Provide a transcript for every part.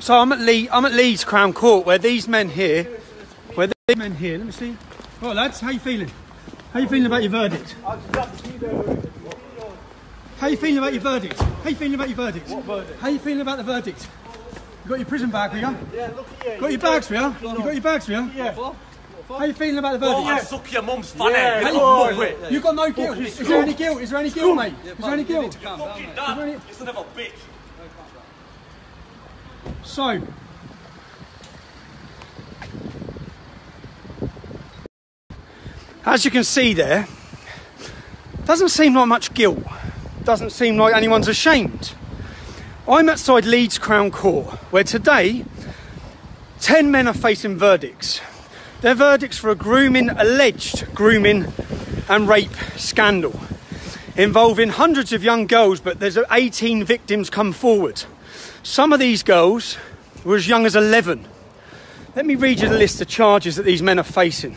So I'm at Leeds Crown Court, where these men here, let me see. Right, lads, how you feeling? How you feeling about your verdict? How you feeling about your verdict? How you feeling about your verdict? What verdict? How you feeling about the verdict? You got your prison bag with you? Yeah, look at you. Got your bags for you? You got your bags for you? Yeah. How you feeling about the verdict? Oh, suck your mum's funny. Yeah, You got no guilt. Is there any guilt? Is there any guilt, mate? Is there any guilt? Fucking dad. You son of a bitch. So, as you can see there, doesn't seem like much guilt. Doesn't seem like anyone's ashamed. I'm outside Leeds Crown Court, where today 10 men are facing verdicts. They're verdicts for a alleged grooming and rape scandal involving hundreds of young girls, but there's 18 victims come forward. Some of these girls were as young as 11. Let me read you the list of charges that these men are facing.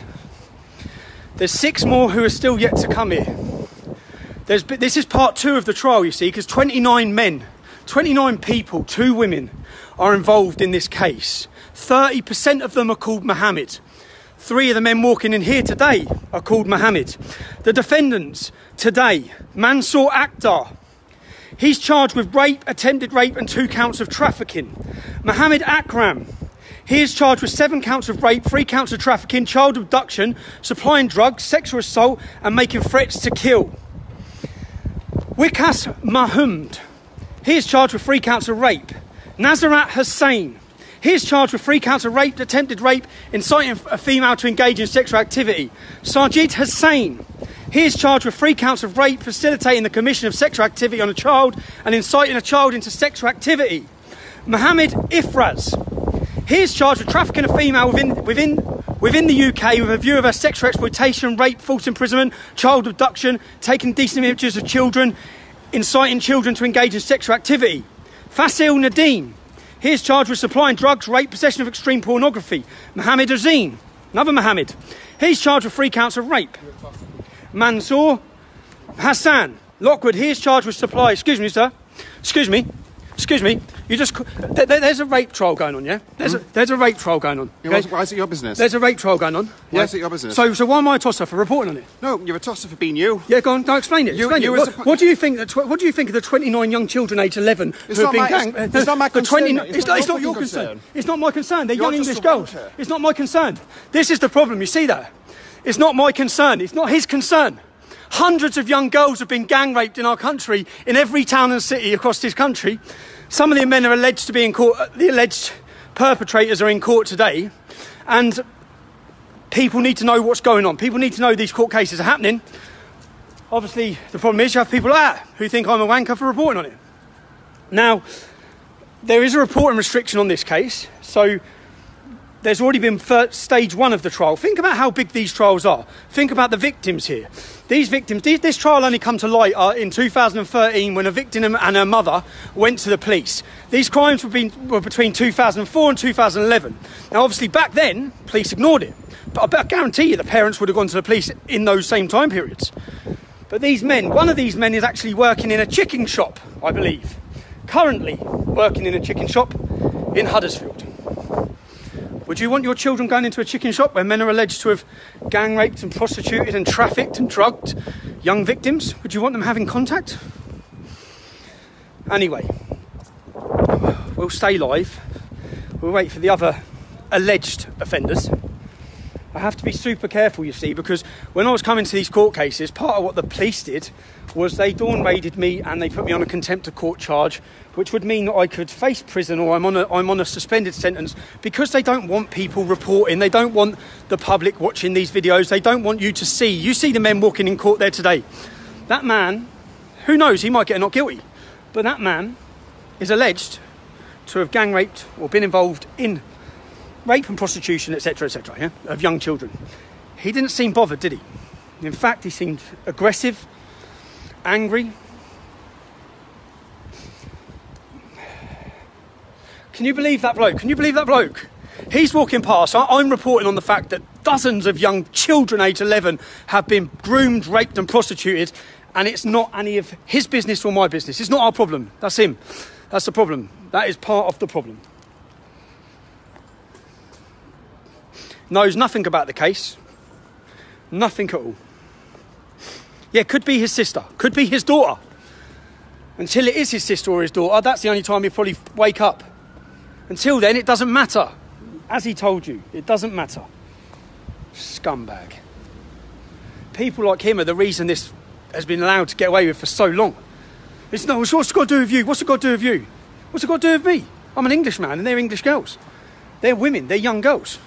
There's 6 more who are still yet to come here. This is part 2 of the trial, you see, because 29 men, 29 people, 2 women are involved in this case. 30% of them are called Mohammed. 3 of the men walking in here today are called Mohammed. The defendants today, Mansour Akhtar. He's charged with rape, attempted rape and 2 counts of trafficking. Mohammed Akram. He is charged with 7 counts of rape, 3 counts of trafficking, child abduction, supplying drugs, sexual assault and making threats to kill. Wikas Mahmoud. He is charged with 3 counts of rape. Nazarat Hussain. He is charged with 3 counts of rape, attempted rape, inciting a female to engage in sexual activity. Sajid Hussain. He is charged with 3 counts of rape, facilitating the commission of sexual activity on a child and inciting a child into sexual activity. Mohammed Ifraz. He is charged with trafficking a female within the UK with a view of her sexual exploitation, rape, false imprisonment, child abduction, taking decent images of children, inciting children to engage in sexual activity. Fasil Nadeem. He is charged with supplying drugs, rape, possession of extreme pornography. Mohammed Azeen, another Mohammed. He's charged with 3 counts of rape. Mansour Hassan Lockwood. He is charged with supply. Excuse me, sir. Excuse me. You just. There's a rape trial going on, yeah? There's a rape trial going on. Okay? Why is it your business? There's a rape trial going on. Why is it your business? So why am I a tosser for reporting on it? No, you're a tosser for being you. Yeah, go on. Don't explain it. What do you think? What do you think of the 29 young children aged 11 who have been ganged? It's not my concern. It's not your concern. It's not my concern. They're young English girls. It's not my concern. This is the problem. You see that? It's not my concern. It's not his concern. Hundreds of young girls have been gang raped in our country, in every town and city across this country. Some of the men are alleged to be in court. The alleged perpetrators are in court today, and people need to know what's going on. People need to know these court cases are happening. Obviously, the problem is you have people like that who think I'm a wanker for reporting on it. Now, there is a reporting restriction on this case, so there's already been stage 1 of the trial. Think about how big these trials are. Think about the victims here. These victims, this trial only come to light in 2013 when a victim and her mother went to the police. These crimes were between 2004 and 2011. Now, obviously, back then, police ignored it. But I guarantee you the parents would have gone to the police in those same time periods. But these men, one of these men is actually working in a chicken shop, I believe. Currently working in a chicken shop in Huddersfield. Would you want your children going into a chicken shop where men are alleged to have gang raped and prostituted and trafficked and drugged young victims? Would you want them having contact? Anyway, we'll stay live. We'll wait for the other alleged offenders. I have to be super careful, you see, because when I was coming to these court cases, part of what the police did was they dawn raided me and they put me on a contempt of court charge, which would mean that I could face prison or I'm on a suspended sentence, because they don't want people reporting. They don't want the public watching these videos. They don't want you to see. You see the men walking in court there today. That man, who knows, he might get not guilty, but that man is alleged to have gang raped or been involved in rape and prostitution, etc., yeah, of young children. He didn't seem bothered, did he? In fact, he seemed aggressive, angry. Can you believe that bloke? Can you believe that bloke? He's walking past. I'm reporting on the fact that dozens of young children aged 11 have been groomed, raped and prostituted, and it's not any of his business or my business. It's not our problem. That's him. That's the problem. That is part of the problem. knows nothing about the case. Nothing at all. Yeah, could be his sister, could be his daughter. Until it is his sister or his daughter, that's the only time he'll probably wake up. Until then, it doesn't matter. As he told you, it doesn't matter. Scumbag. People like him are the reason this has been allowed to get away with for so long. It's no, what's it got to do with you? What's it got to do with you? What's it got to do with me? I'm an Englishman and they're English girls. They're women, they're young girls.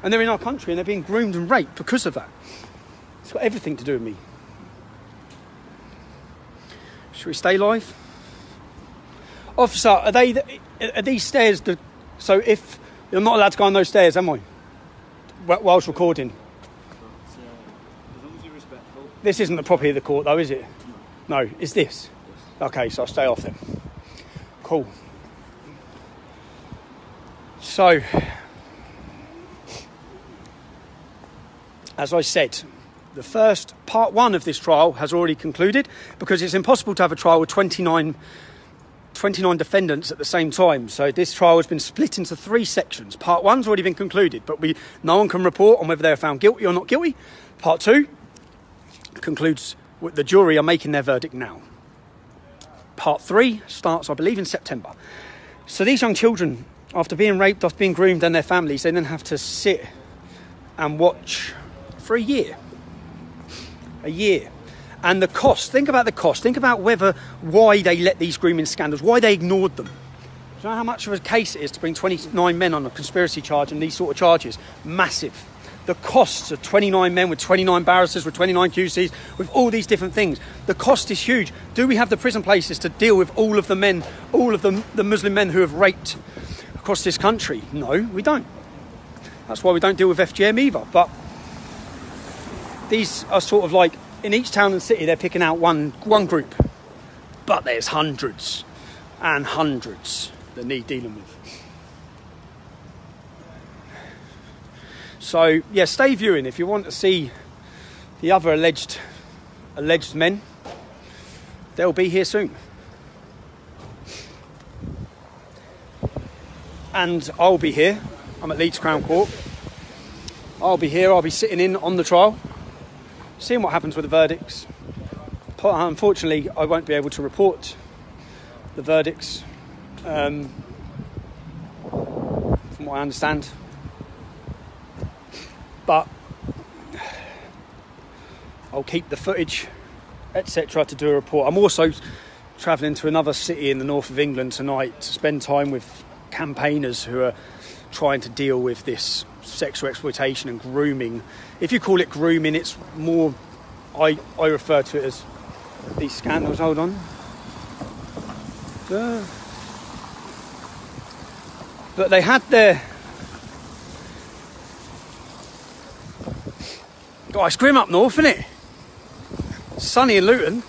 And they're in our country and they're being groomed and raped because of that. It's got everything to do with me. Should we stay live? Officer, are these stairs... So if... You're not allowed to go on those stairs, am I? Whilst recording. As long as you're respectful. This isn't the property of the court, though, is it? No, it's this? Okay, so I'll stay off then. Cool. So, as I said, the first part 1 of this trial has already concluded because it's impossible to have a trial with 29 defendants at the same time. So this trial has been split into 3 sections. Part 1's already been concluded, but no one can report on whether they are found guilty or not guilty. Part 2 concludes with the jury are making their verdict now. Part 3 starts, I believe, in September. So these young children, after being raped, after being groomed, and their families, they then have to sit and watch for a year. A year. And the cost, think about the cost. Think about why they let these grooming scandals, why they ignored them. Do you know how much of a case it is to bring 29 men on a conspiracy charge and these sort of charges? Massive. The costs of 29 men with 29 barristers, with 29 QCs, with all these different things. The cost is huge. Do we have the prison places to deal with all of the men, all of the Muslim men who have raped across this country? No, we don't. That's why we don't deal with FGM either. But these are sort of like, in each town and city, they're picking out one group. But there's hundreds and hundreds that need dealing with. So, yeah, stay viewing if you want to see the other alleged men. They'll be here soon. And I'll be here. I'm at Leeds Crown Court. I'll be here. I'll be sitting in on the trial, seeing what happens with the verdicts. Unfortunately, I won't be able to report the verdicts, from what I understand. But I'll keep the footage, etc., to do a report. I'm also travelling to another city in the north of England tonight to spend time with campaigners who are trying to deal with this sexual exploitation and grooming. If you call it grooming, it's more, I refer to it as these scandals. Hold on. But they had their... God, it's grim up north, isn't it? Sunny in Luton.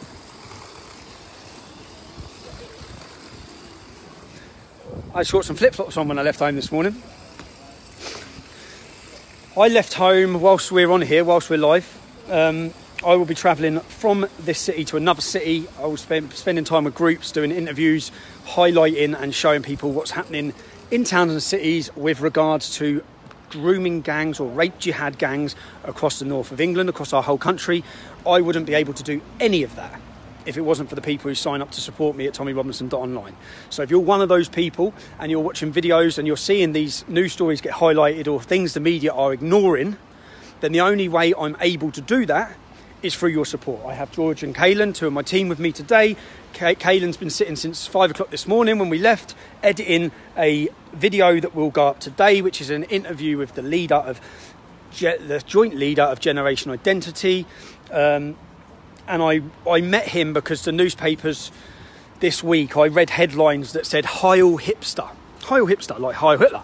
I just got some flip-flops on when I left home this morning. I left home whilst we're on here, whilst we're live. I will be travelling from this city to another city. I will spending time with groups, doing interviews, highlighting and showing people what's happening in towns and cities with regards to grooming gangs or rape jihad gangs across the north of England, across our whole country. I wouldn't be able to do any of that if it wasn't for the people who sign up to support me at TommyRobinson.online. So if you're one of those people and you're watching videos and you're seeing these news stories get highlighted or things the media are ignoring, then the only way I'm able to do that is through your support. I have George and Kaylan, 2 of my team, with me today. Kaylan's been sitting since 5 o'clock this morning when we left, editing a video that will go up today, which is an interview with the leader of the joint leader of Generation Identity. And I met him because the newspapers this week, I read headlines that said Heil Hipster, like Heil Hitler.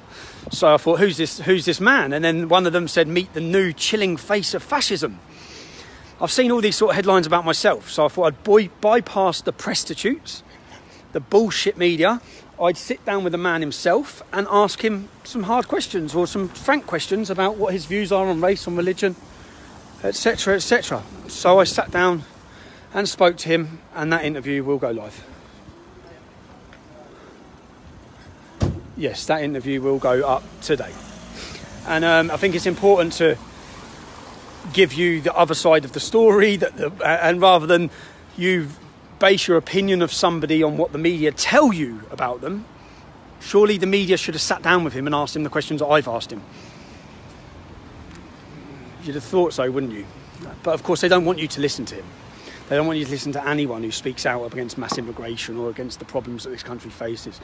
So I thought, who's this man? And then one of them said, meet the new chilling face of fascism. I've seen all these sort of headlines about myself, so I thought I'd bypass the prostitutes, the bullshit media. I'd sit down with the man himself and ask him some hard questions or some frank questions about what his views are on race, on religion, etc., etc. So I sat down and spoke to him, and that interview will go live. Yes, that interview will go up today. And I think it's important to give you the other side of the story, and rather than you base your opinion of somebody on what the media tell you about them, surely the media should have sat down with him and asked him the questions that I've asked him. You'd have thought so, wouldn't you? But of course they don't want you to listen to him. They don't want you to listen to anyone who speaks out against mass immigration or against the problems that this country faces.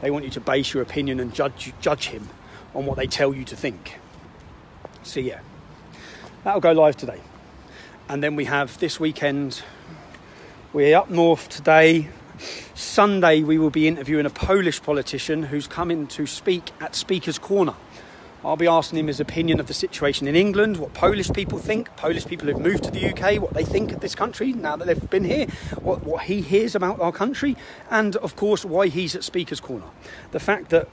They want you to base your opinion and judge him on what they tell you to think. So yeah, that'll go live today. And then we have this weekend, we're up north today. Sunday we will be interviewing a Polish politician who's coming to speak at Speaker's Corner. I'll be asking him his opinion of the situation in England, what Polish people think, Polish people who've moved to the UK, what they think of this country now that they've been here, what he hears about our country, and of course why he's at Speaker's Corner. The fact that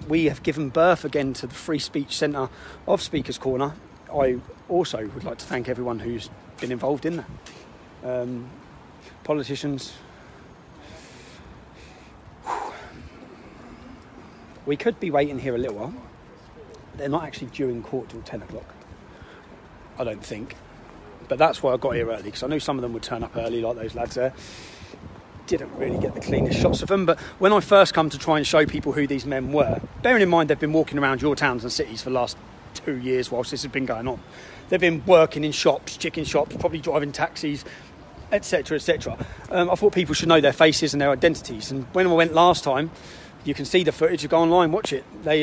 we have given birth again to the Free Speech Centre of Speaker's Corner, I also would like to thank everyone who's been involved in that. Politicians. We could be waiting here a little while. They're not actually due in court till 10 o'clock, I don't think. But that's why I got here early, because I knew some of them would turn up early, like those lads there. Didn't really get the cleanest shots of them, but when I first come to try and show people who these men were, bearing in mind they've been walking around your towns and cities for the last 2 years whilst this has been going on. They've been working in shops, chicken shops, probably driving taxis, etc, etc. I thought people should know their faces and their identities, and when I went last time, you can see the footage, you go online, watch it. They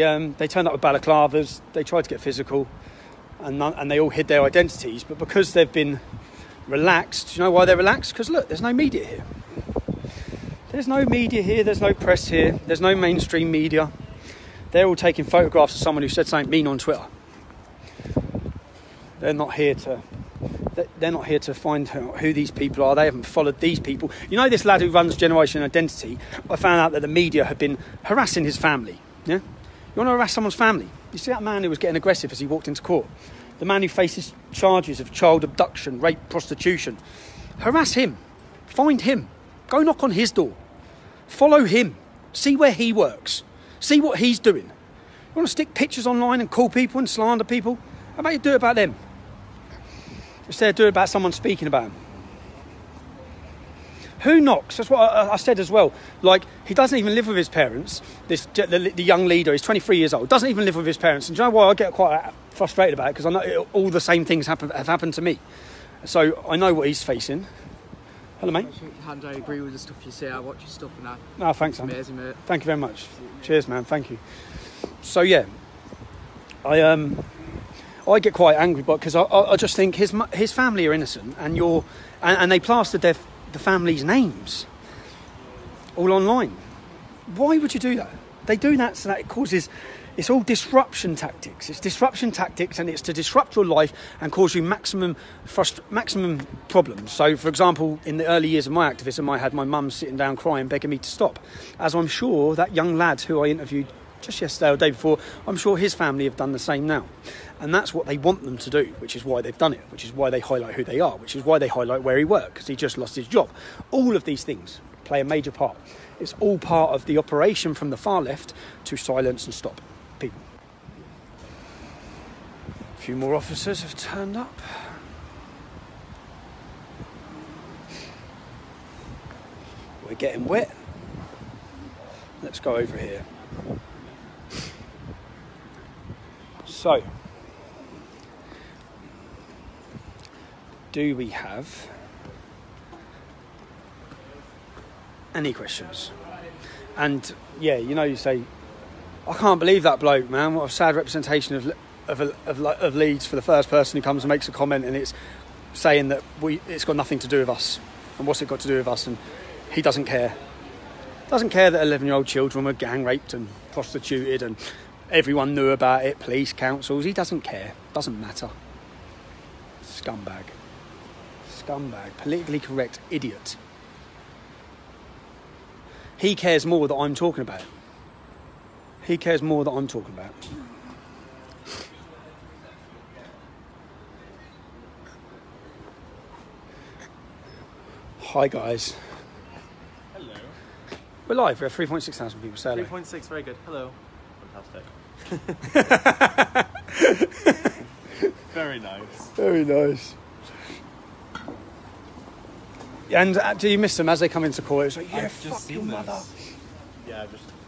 turned up with balaclavas, they tried to get physical, and they all hid their identities. But because they've been relaxed, do you know why they're relaxed? Because look, there's no media here. There's no media here, there's no press here, there's no mainstream media. They're all taking photographs of someone who said something mean on Twitter. They're not here to find who these people are. They haven't followed these people. You know this lad who runs Generation Identity? I found out that the media had been harassing his family. Yeah? You want to harass someone's family? You see that man who was getting aggressive as he walked into court? The man who faces charges of child abduction, rape, prostitution. Harass him. Find him. Go knock on his door. Follow him. See where he works. See what he's doing. You want to stick pictures online and call people and slander people? How about you do it about them? Instead of doing it about someone speaking about him. Who knocks? That's what I said as well. Like, he doesn't even live with his parents. The young leader, he's 23 years old, doesn't even live with his parents. And do you know why I get quite frustrated about it? Because I know all the same things have happened to me. So I know what he's facing. Hello, mate. And I agree with the stuff you say. I watch your stuff and that. Oh, thanks, man. Amazing, mate. Thank you very much. Cheers, man. Thank you. So, yeah. I get quite angry because I just think his family are innocent, and they plastered the family's names all online. Why would you do that? They do that so that it causes. It's all disruption tactics. It's disruption tactics, and it's to disrupt your life and cause you maximum problems. So, for example, in the early years of my activism, I had my mum sitting down crying, begging me to stop. As I'm sure that young lad who I interviewed just yesterday or the day before, I'm sure his family have done the same now. And that's what they want them to do, which is why they've done it, which is why they highlight who they are, which is why they highlight where he worked, because he just lost his job. All of these things play a major part. It's all part of the operation from the far left to silence and stop people. A few more officers have turned up. We're getting wet. Let's go over here. So, do we have any questions? And yeah, you know, you say, I can't believe that bloke, man. What a sad representation of Leeds for the first person who comes and makes a comment, and it's saying that it's got nothing to do with us. And what's it got to do with us? And he doesn't care. Doesn't care that 11-year-old children were gang raped and prostituted and everyone knew about it, police, councils. He doesn't care. Doesn't matter. Scumbag. Politically correct idiot. He cares more that I'm talking about. Hi, guys. Hello. We're live. We have 3.6 thousand people. Say hello. 3.6, very good. Hello. Fantastic. Very nice. Very nice. And do you miss them as they come into court? It's like, yeah, fuck your mother. Yeah,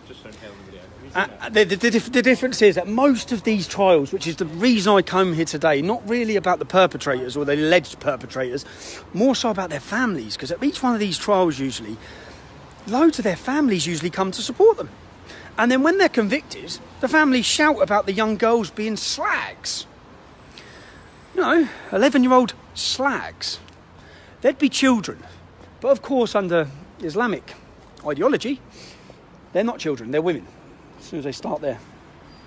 just don't hear on the video. The difference is that most of these trials, which is the reason I come here today, not really about the perpetrators or the alleged perpetrators, more so about their families, because at each one of these trials usually, loads of their families usually come to support them. And then when they're convicted, the families shout about the young girls being slags. 11-year-old slags. They'd be children. But of course, under Islamic ideology, they're not children, they're women, as soon as they start their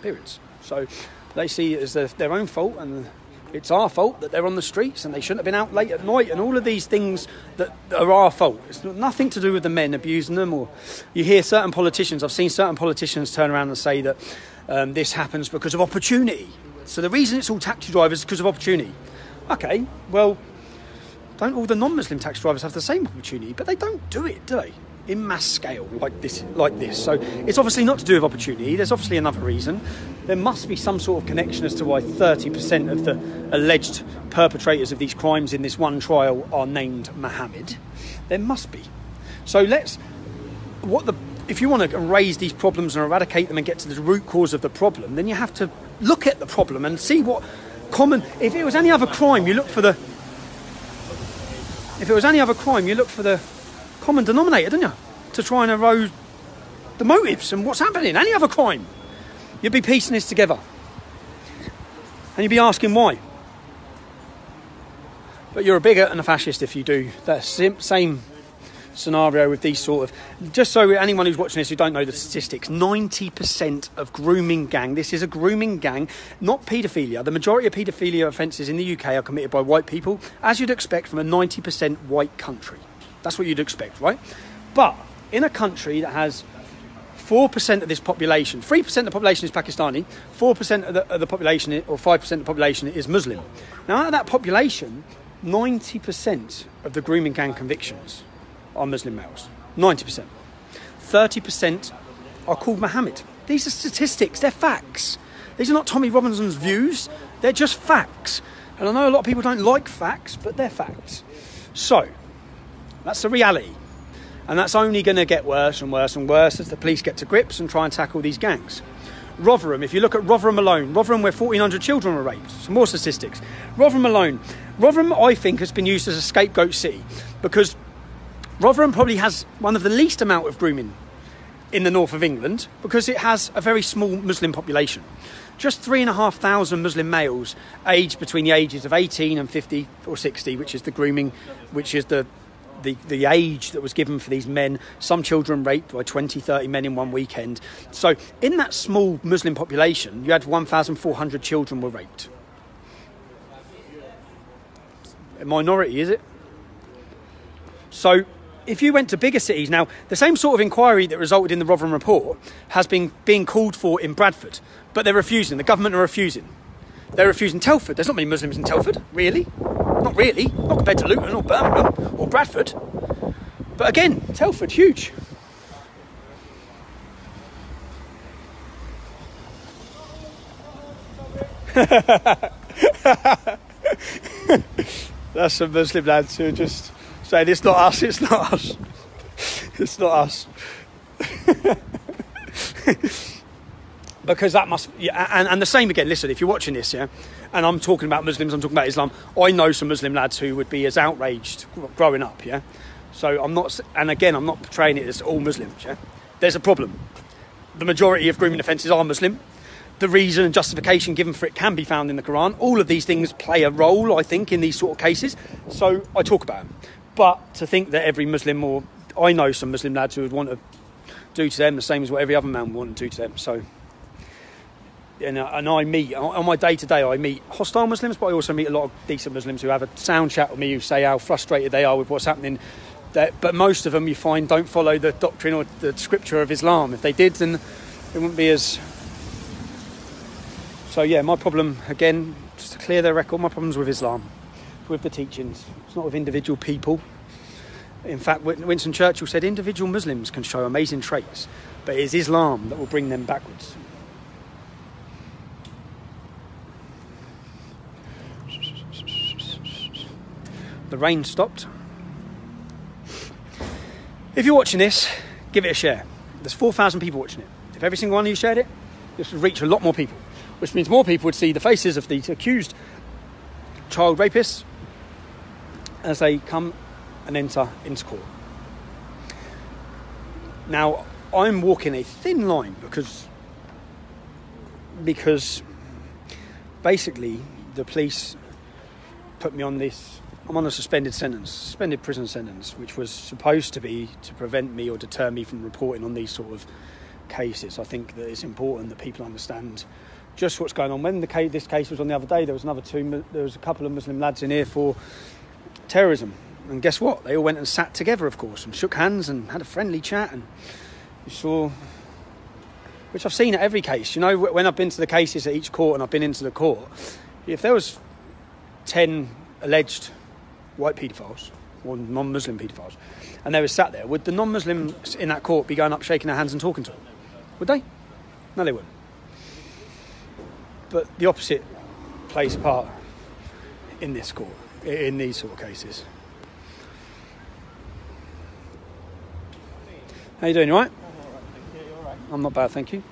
periods. So they see it as their own fault, and it's our fault that they're on the streets and they shouldn't have been out late at night, and all of these things that are our fault. It's nothing to do with the men abusing them. Or you hear certain politicians, I've seen certain politicians turn around and say that this happens because of opportunity. So the reason it's all taxi drivers is because of opportunity. Okay, well, don't all the non-Muslim taxi drivers have the same opportunity? But they don't do it, do they? In mass scale like this. So it's obviously not to do with opportunity. There's obviously another reason. There must be some sort of connection as to why 30% of the alleged perpetrators of these crimes in this one trial are named Mohammed. There must be. So if you want to raise these problems and eradicate them and get to the root cause of the problem, then you have to look at the problem and see what common... If it was any other crime, you look for the common denominator, didn't you? To try and erode the motives and what's happening. Any other crime, you'd be piecing this together. And you'd be asking why. But you're a bigot and a fascist if you do that same scenario with these sort of... Just so anyone who's watching this who don't know the statistics, 90% of grooming gang, this is a grooming gang, not paedophilia. The majority of paedophilia offences in the UK are committed by white people, as you'd expect from a 90% white country. That's what you'd expect, right? But in a country that has 4% of this population, 3% of the population is Pakistani, 4% of the population, or 5% of the population is Muslim. Now, out of that population, 90% of the grooming gang convictions are Muslim males. 90%. 30% are called Mohammed. These are statistics, they're facts. These are not Tommy Robinson's views, they're just facts. And I know a lot of people don't like facts, but they're facts. So, that's the reality. And that's only going to get worse and worse and worse as the police get to grips and try and tackle these gangs. Rotherham, if you look at Rotherham alone, Rotherham where 1,400 children were raped, some more statistics. Rotherham alone. Rotherham, I think, has been used as a scapegoat city because Rotherham probably has one of the least amount of grooming in the north of England because it has a very small Muslim population. Just 3,500 Muslim males aged between the ages of 18 and 50 or 60, which is the grooming, which is the age that was given for these men. Some children raped by 20, 30 men in one weekend. So in that small Muslim population, you had 1,400 children were raped. A minority, is it? So if you went to bigger cities, now the same sort of inquiry that resulted in the Rotherham report has been being called for in Bradford, but they're refusing. The government are refusing. They're refusing Telford. There's not many Muslims in Telford, really. Not really. Not compared to Luton or Birmingham or Bradford. But again, Telford, huge. That's some Muslim lads who are just saying, it's not us, it's not us. It's not us. Because that must... Yeah, and the same again, listen, if you're watching this, yeah, and I'm talking about Muslims, I'm talking about Islam, I know some Muslim lads who would be as outraged growing up, yeah? So I'm not... And again, I'm not portraying it as all Muslims, yeah? There's a problem. The majority of grooming offences are Muslim. The reason and justification given for it can be found in the Quran. All of these things play a role, I think, in these sort of cases. So I talk about them. But to think that every Muslim, or I know some Muslim lads who would want to do to them the same as what every other man would want to do to them. So, and I meet, on my day-to-day, I meet hostile Muslims, but I also meet a lot of decent Muslims who have a sound chat with me, who say how frustrated they are with what's happening. But most of them, you find, don't follow the doctrine or the scripture of Islam. If they did, then it wouldn't be as... So yeah, my problem, again, just to clear the record, my problem's with Islam, with the teachings. It's not with individual people. In fact, Winston Churchill said individual Muslims can show amazing traits, but it is Islam that will bring them backwards. The rain stopped. If you're watching this, give it a share. There's 4,000 people watching it. If every single one of you shared it, this would reach a lot more people, which means more people would see the faces of these accused child rapists as they come and enter into court. Now, I'm walking a thin line because basically the police put me on this. I'm on a suspended prison sentence, which was supposed to be to prevent me or deter me from reporting on these sort of cases. I think that it's important that people understand just what's going on. When this case was on the other day, there was a couple of Muslim lads in here for terrorism, and guess what? They all went and sat together, of course, and shook hands and had a friendly chat. And you saw, which I've seen at every case. You know, when I've been to the cases at each court and I've been into the court, if there was 10 alleged white paedophiles or non-Muslim paedophiles and they were sat there, would the non-Muslims in that court be going up, shaking their hands and talking to them? Would they? No, they wouldn't. But the opposite plays a part in this court, in these sort of cases. How you doing, you all right? I'm not bad, thank you.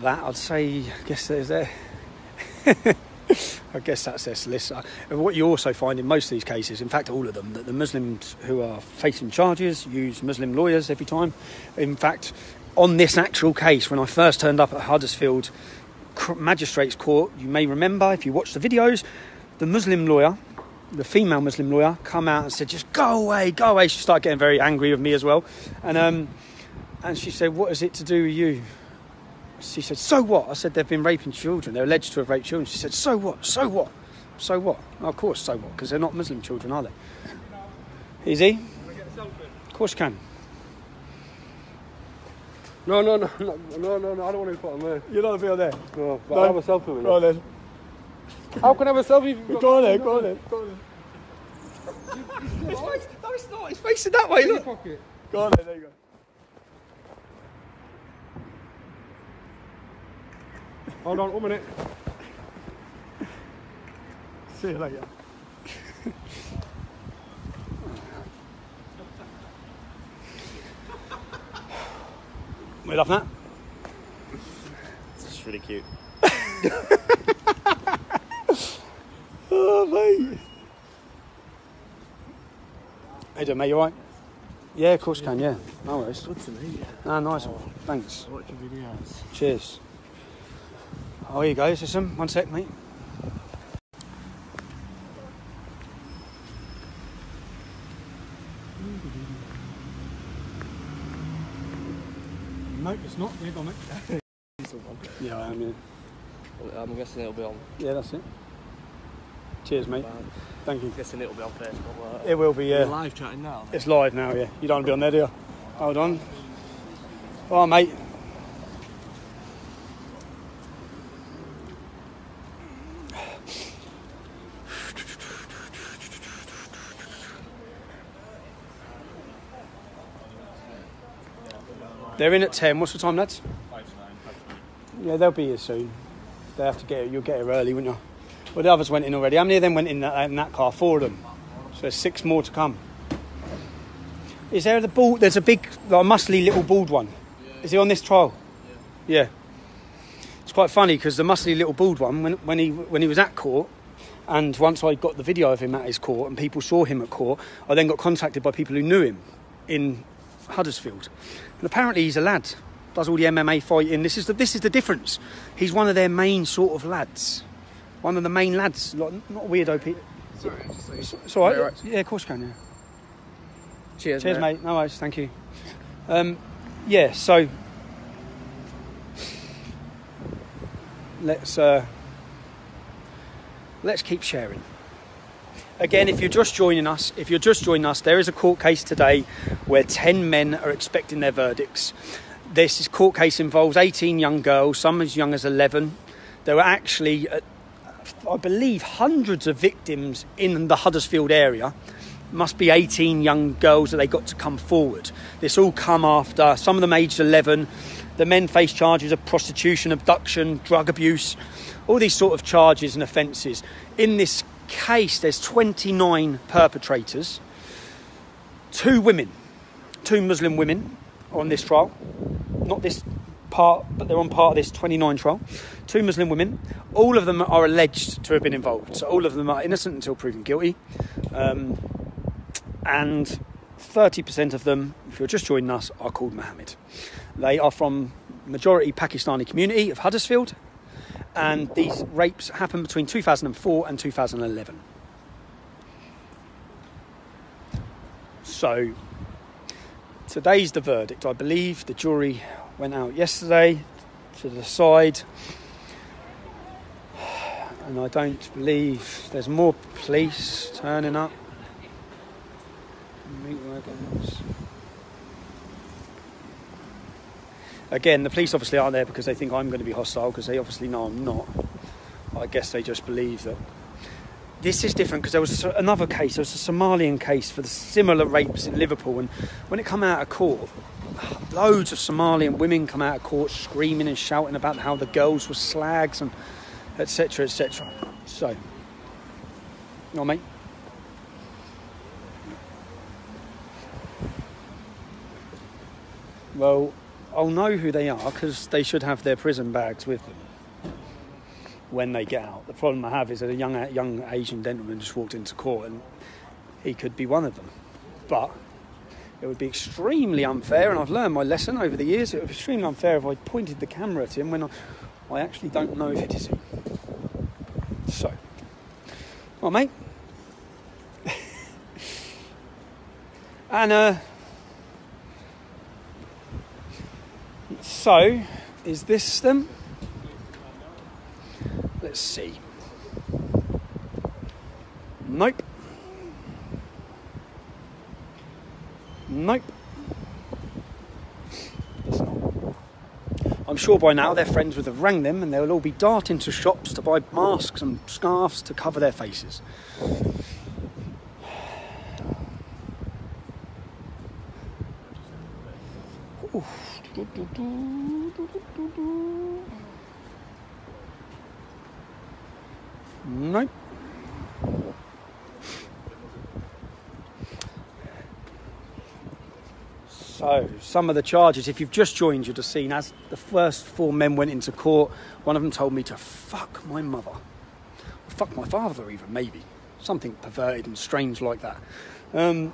That, I'd say, I guess there's there. I guess that's their solicitor. What you also find in most of these cases, in fact all of them, that the Muslims who are facing charges use Muslim lawyers every time. In fact, on this actual case, when I first turned up at Huddersfield Magistrates Court, you may remember, if you watch the videos, the Muslim lawyer, the female Muslim lawyer, come out and said, just go away, go away. She started getting very angry with me as well. And she said, what is it to do with you? She said, so what? I said, they've been raping children. They're alleged to have raped children. She said, so what? So what? So what? Oh, of course, so what? Because they're not Muslim children, are they? Easy? Can I get a selfie? Of course you can. No, I don't want to put on there. You're not on there? No, but I'll have a selfie with you. Go on then. How can I have a selfie? Go on then, go on then. No, it's not. It's facing that way, look. Pocket. Go on then, there you go. Hold on, 1 minute. See you later. We love that. It's just really cute. Oh, mate. How you doing, mate? You alright? Yeah, of course you can, yeah. No worries. Good to meet you. Ah, nice one. Thanks. I watch your videos. Cheers. Oh, here you go, system. 1 sec, mate. No, it's not. Yeah, go on, mate. Yeah, I am, yeah. I'm guessing it'll be on. Yeah, that's it. Cheers, mate. Thank you. I'm guessing it'll be on Facebook. It will be, yeah. You're live chatting now? It's live now, yeah. You don't want to be on there, do you? Hold on. All right, mate. They're in at 10. What's the time, lads? 5 to 9. Yeah, they'll be here soon. They have to get it. You'll get here early, won't you? Well, the others went in already. How many of them went in that car? 4 of them. So there's 6 more to come. Is there the bald? There's a big, like, muscly little bald one. Yeah. Is he on this trial? Yeah. It's quite funny because the muscly little bald one, when he was at court, and once I got the video of him at his court and people saw him at court, I then got contacted by people who knew him in Huddersfield. And apparently he's a lad. Does all the MMA fighting. This is the difference. He's one of their main sort of lads. One of the main lads. Like, not a weirdo people. Sorry, I just like... It's all right. Yeah, of course you can, yeah. Cheers, mate. No worries, thank you. Yeah, so let's keep sharing. Again, if you're just joining us, there is a court case today where 10 men are expecting their verdicts. This court case involves 18 young girls, some as young as 11. There were actually, I believe, hundreds of victims in the Huddersfield area. must be 18 young girls that they got to come forward. This all come after, some of them aged 11. The men face charges of prostitution, abduction, drug abuse, all these sort of charges and offences. In this case, there's 29 perpetrators, 2 Muslim women on this trial. Not this part, but they're on part of this 29 trial. 2 Muslim women. All of them are alleged to have been involved. So all of them are innocent until proven guilty. And 30% of them, if you're just joining us, are called Mohammed. They are from majority Pakistani community of Huddersfield. And these rapes happened between 2004 and 2011. So today's the verdict. I believe the jury went out yesterday to decide, and I don't believe there's more police turning up. Meat wagons. Again, the police obviously aren't there because they think I'm going to be hostile, because they obviously know I'm not. I guess they just believe that. This is different because there was another case, there was a Somalian case for the similar rapes in Liverpool, and when it came out of court, loads of Somalian women come out of court screaming and shouting about how the girls were slags and etc, etc. So, no, mate. Well, I'll know who they are because they should have their prison bags with them when they get out. The problem I have is that a young Asian gentleman just walked into court and he could be one of them. But it would be extremely unfair, and I've learned my lesson over the years, it would be extremely unfair if I pointed the camera at him when I actually don't know if it is him. So, well, mate. And, so, is this them? Let's see. Nope. Nope. It's not. I'm sure by now their friends would have rang them and they'll all be darting to shops to buy masks and scarves to cover their faces. Nope. So, some of the charges, if you've just joined, you'd have seen as the first 4 men went into court, one of them told me to fuck my mother. Or fuck my father even, maybe. Something perverted and strange like that. He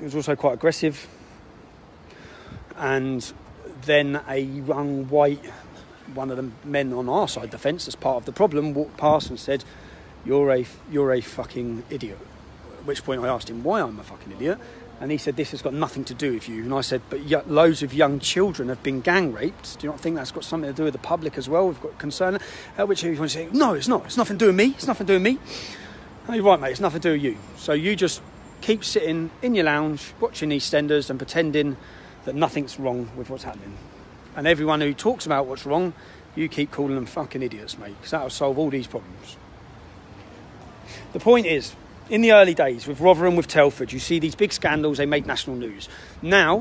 was also quite aggressive. And then a young white, one of the men on our side of the fence, as part of the problem, walked past and said, you're a fucking idiot. At which point I asked him why I'm a fucking idiot. And he said, this has got nothing to do with you. And I said, but loads of young children have been gang raped. Do you not think that's got something to do with the public as well? We've got concern. At which he was saying, no, it's not. It's nothing to do with me. It's nothing to do with me. Oh, you're right, mate. It's nothing to do with you. So you just keep sitting in your lounge, watching EastEnders and pretending that nothing's wrong with what's happening. And everyone who talks about what's wrong, you keep calling them fucking idiots, mate, because that'll solve all these problems. The point is, in the early days, with Rotherham, with Telford, you see these big scandals, they make national news. Now,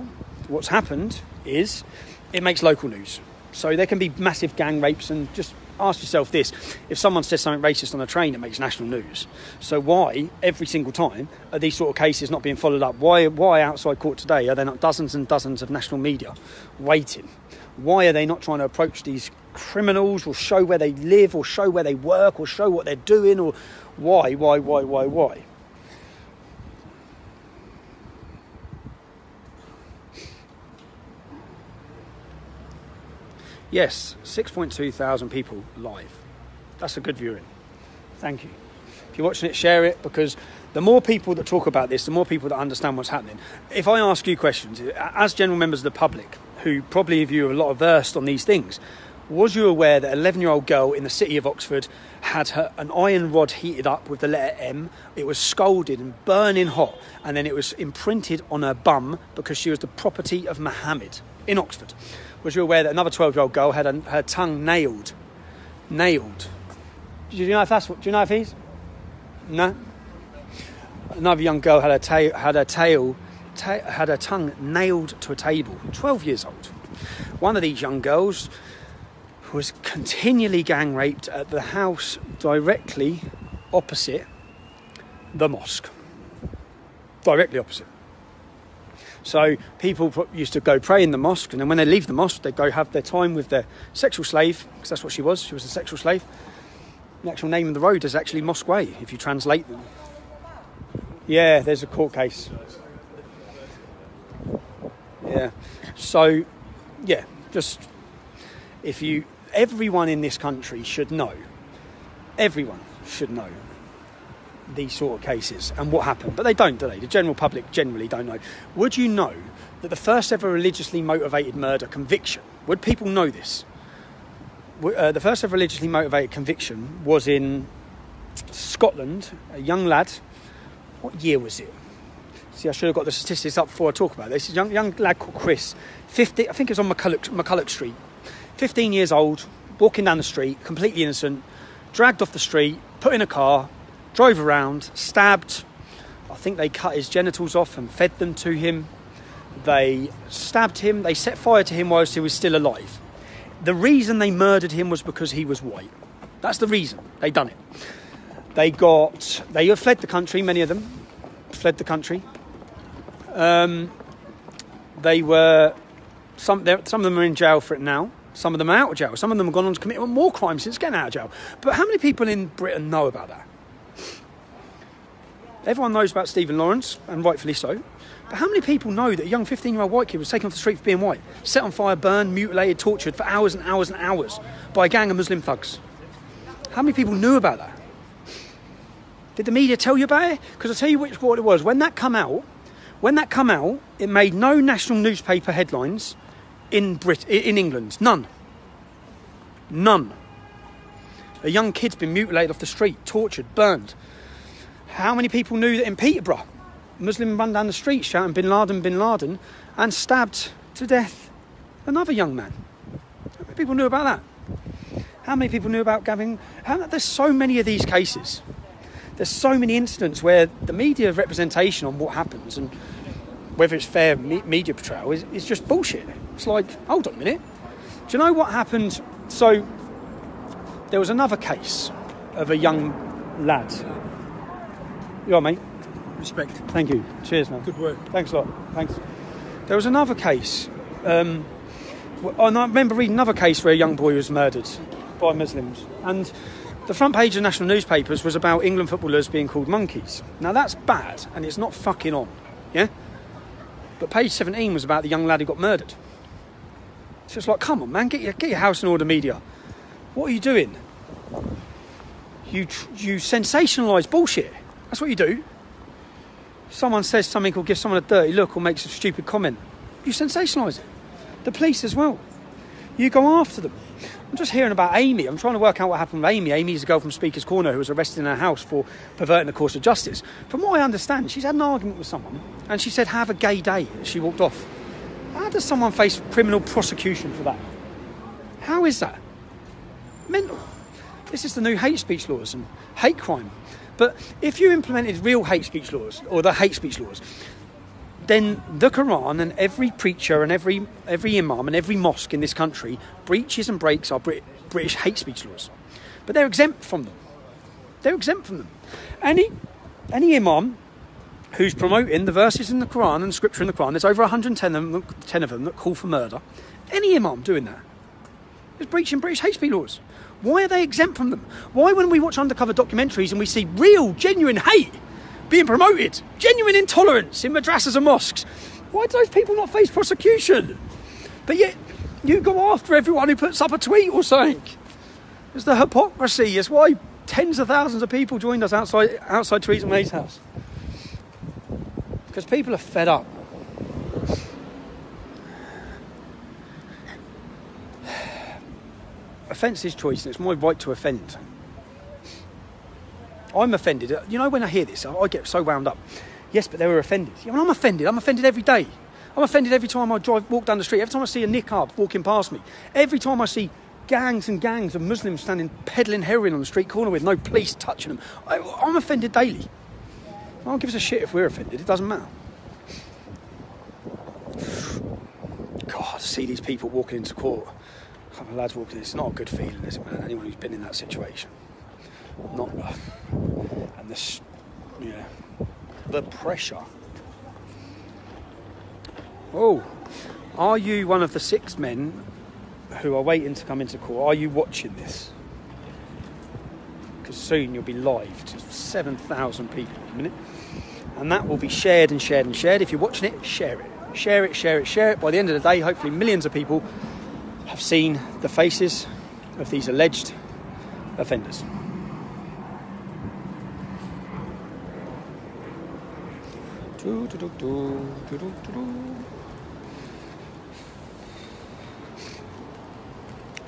what's happened is it makes local news. So there can be massive gang rapes, and just ask yourself this, if someone says something racist on a train, it makes national news. So why, every single time, are these sort of cases not being followed up? Why outside court today are there not dozens and dozens of national media waiting? Why are they not trying to approach these criminals, or show where they live, or show where they work, or show what they're doing, or why? Yes, 6.2 thousand people live. That's a good viewing. Thank you. If you're watching it, share it, because the more people that talk about this, the more people that understand what's happening. If I ask you questions, as general members of the public, who probably of you are a lot versed on these things, was you aware that an 11-year-old girl in the city of Oxford had an iron rod heated up with the letter M? It was scalded and burning hot, and then it was imprinted on her bum because she was the property of Mohammed in Oxford. Was you aware that another 12-year-old girl had her tongue nailed? Nailed. Do you know if he's? No? Another young girl had her tongue nailed to a table. 12 years old. One of these young girls was continually gang raped at the house directly opposite the mosque. Directly opposite. So people used to go pray in the mosque, and then when they leave the mosque, they go have their time with their sexual slave, because that's what she was. She was a sexual slave. The actual name of the road is actually Mosque Way, if you translate them. Yeah, there's a court case. Yeah. So, yeah, just everyone in this country should know. Everyone should know these sort of cases and what happened. But they don't, do they? The general public generally don't know. Would you know that the first ever religiously motivated murder conviction, would people know this? The first ever religiously motivated conviction was in Scotland, a young lad. What year was it? See, I should have got the statistics up before I talk about this. A young lad called Chris, 50, I think it was on McCulloch Street, 15 years old, walking down the street, completely innocent, dragged off the street, put in a car, drove around, stabbed. I think they cut his genitals off and fed them to him. They stabbed him. They set fire to him whilst he was still alive. The reason they murdered him was because he was white. That's the reason they done it. They fled the country. Many of them fled the country. Some of them are in jail for it now. Some of them are out of jail. Some of them have gone on to commit more crimes since getting out of jail. But how many people in Britain know about that? Everyone knows about Stephen Lawrence, and rightfully so. But how many people know that a young 15-year-old white kid was taken off the street for being white, set on fire, burned, mutilated, tortured for hours and hours and hours by a gang of Muslim thugs? How many people knew about that? Did the media tell you about it? Because I'll tell you what it was. When that come out, it made no national newspaper headlines in England. None. A young kid's been mutilated off the street, tortured, burned. How many people knew that in Peterborough, a Muslim ran down the street shouting bin Laden, and stabbed to death another young man? How many people knew about that? How many people knew about Gavin? There's so many of these cases. There's so many incidents where the media representation on what happens and whether it's fair media portrayal is just bullshit. It's like, hold on a minute. Do you know what happened? So there was another case of a young lad. You all right, mate? Respect. Thank you. Cheers, man. Good work. Thanks a lot. Thanks. There was another case. And I remember reading another case where a young boy was murdered by Muslims. And the front page of national newspapers was about England footballers being called monkeys. Now, that's bad, and it's not fucking on. Yeah? But page 17 was about the young lad who got murdered. It's just like, come on, man, get your house in order, media. What are you doing? You sensationalise bullshit. That's what you do. Someone says something or gives someone a dirty look or makes a stupid comment. You sensationalise it. The police as well. You go after them. I'm just hearing about Amy. I'm trying to work out what happened with Amy. Amy's a girl from Speaker's Corner who was arrested in her house for perverting the course of justice. From what I understand, she's had an argument with someone and she said, have a gay day, as she walked off. How does someone face criminal prosecution for that? How is that? Mental. This is the new hate speech laws and hate crime. But if you implemented real hate speech laws, or the hate speech laws, then the Quran and every preacher and every imam and every mosque in this country breaches and breaks our British hate speech laws. But they're exempt from them. They're exempt from them. Any imam who's promoting the verses in the Quran and the scripture in the Quran, there's over 110 of them that call for murder. Any imam doing that is breaching British hate speech laws. Why are they exempt from them? Why, when we watch undercover documentaries and we see real, genuine hate being promoted, genuine intolerance in madrasas and mosques, why do those people not face prosecution? But yet, you go after everyone who puts up a tweet or something. It's the hypocrisy. It's why tens of thousands of people joined us outside Theresa May's house. Because people are fed up. Offence is choice, and it's my right to offend. I'm offended. You know, when I hear this, I get so wound up. Yes, but they were offended. Yeah, well, I'm offended. I'm offended every day. I'm offended every time I walk down the street. Every time I see a niqab walking past me. Every time I see gangs and gangs of Muslims standing peddling heroin on the street corner with no police touching them. I'm offended daily. I don't give us a shit if we're offended. It doesn't matter. God, to see these people walking into court. A couple of lads walking in, it's not a good feeling, is it, man? Anyone who's been in that situation. Not... and this... Yeah. The pressure. Oh. Are you one of the 6 men who are waiting to come into court? Are you watching this? Because soon you'll be live to 7,000 people in a minute. And that will be shared and shared and shared. If you're watching it, share it. Share it, share it, share it. By the end of the day, hopefully millions of people have seen the faces of these alleged offenders.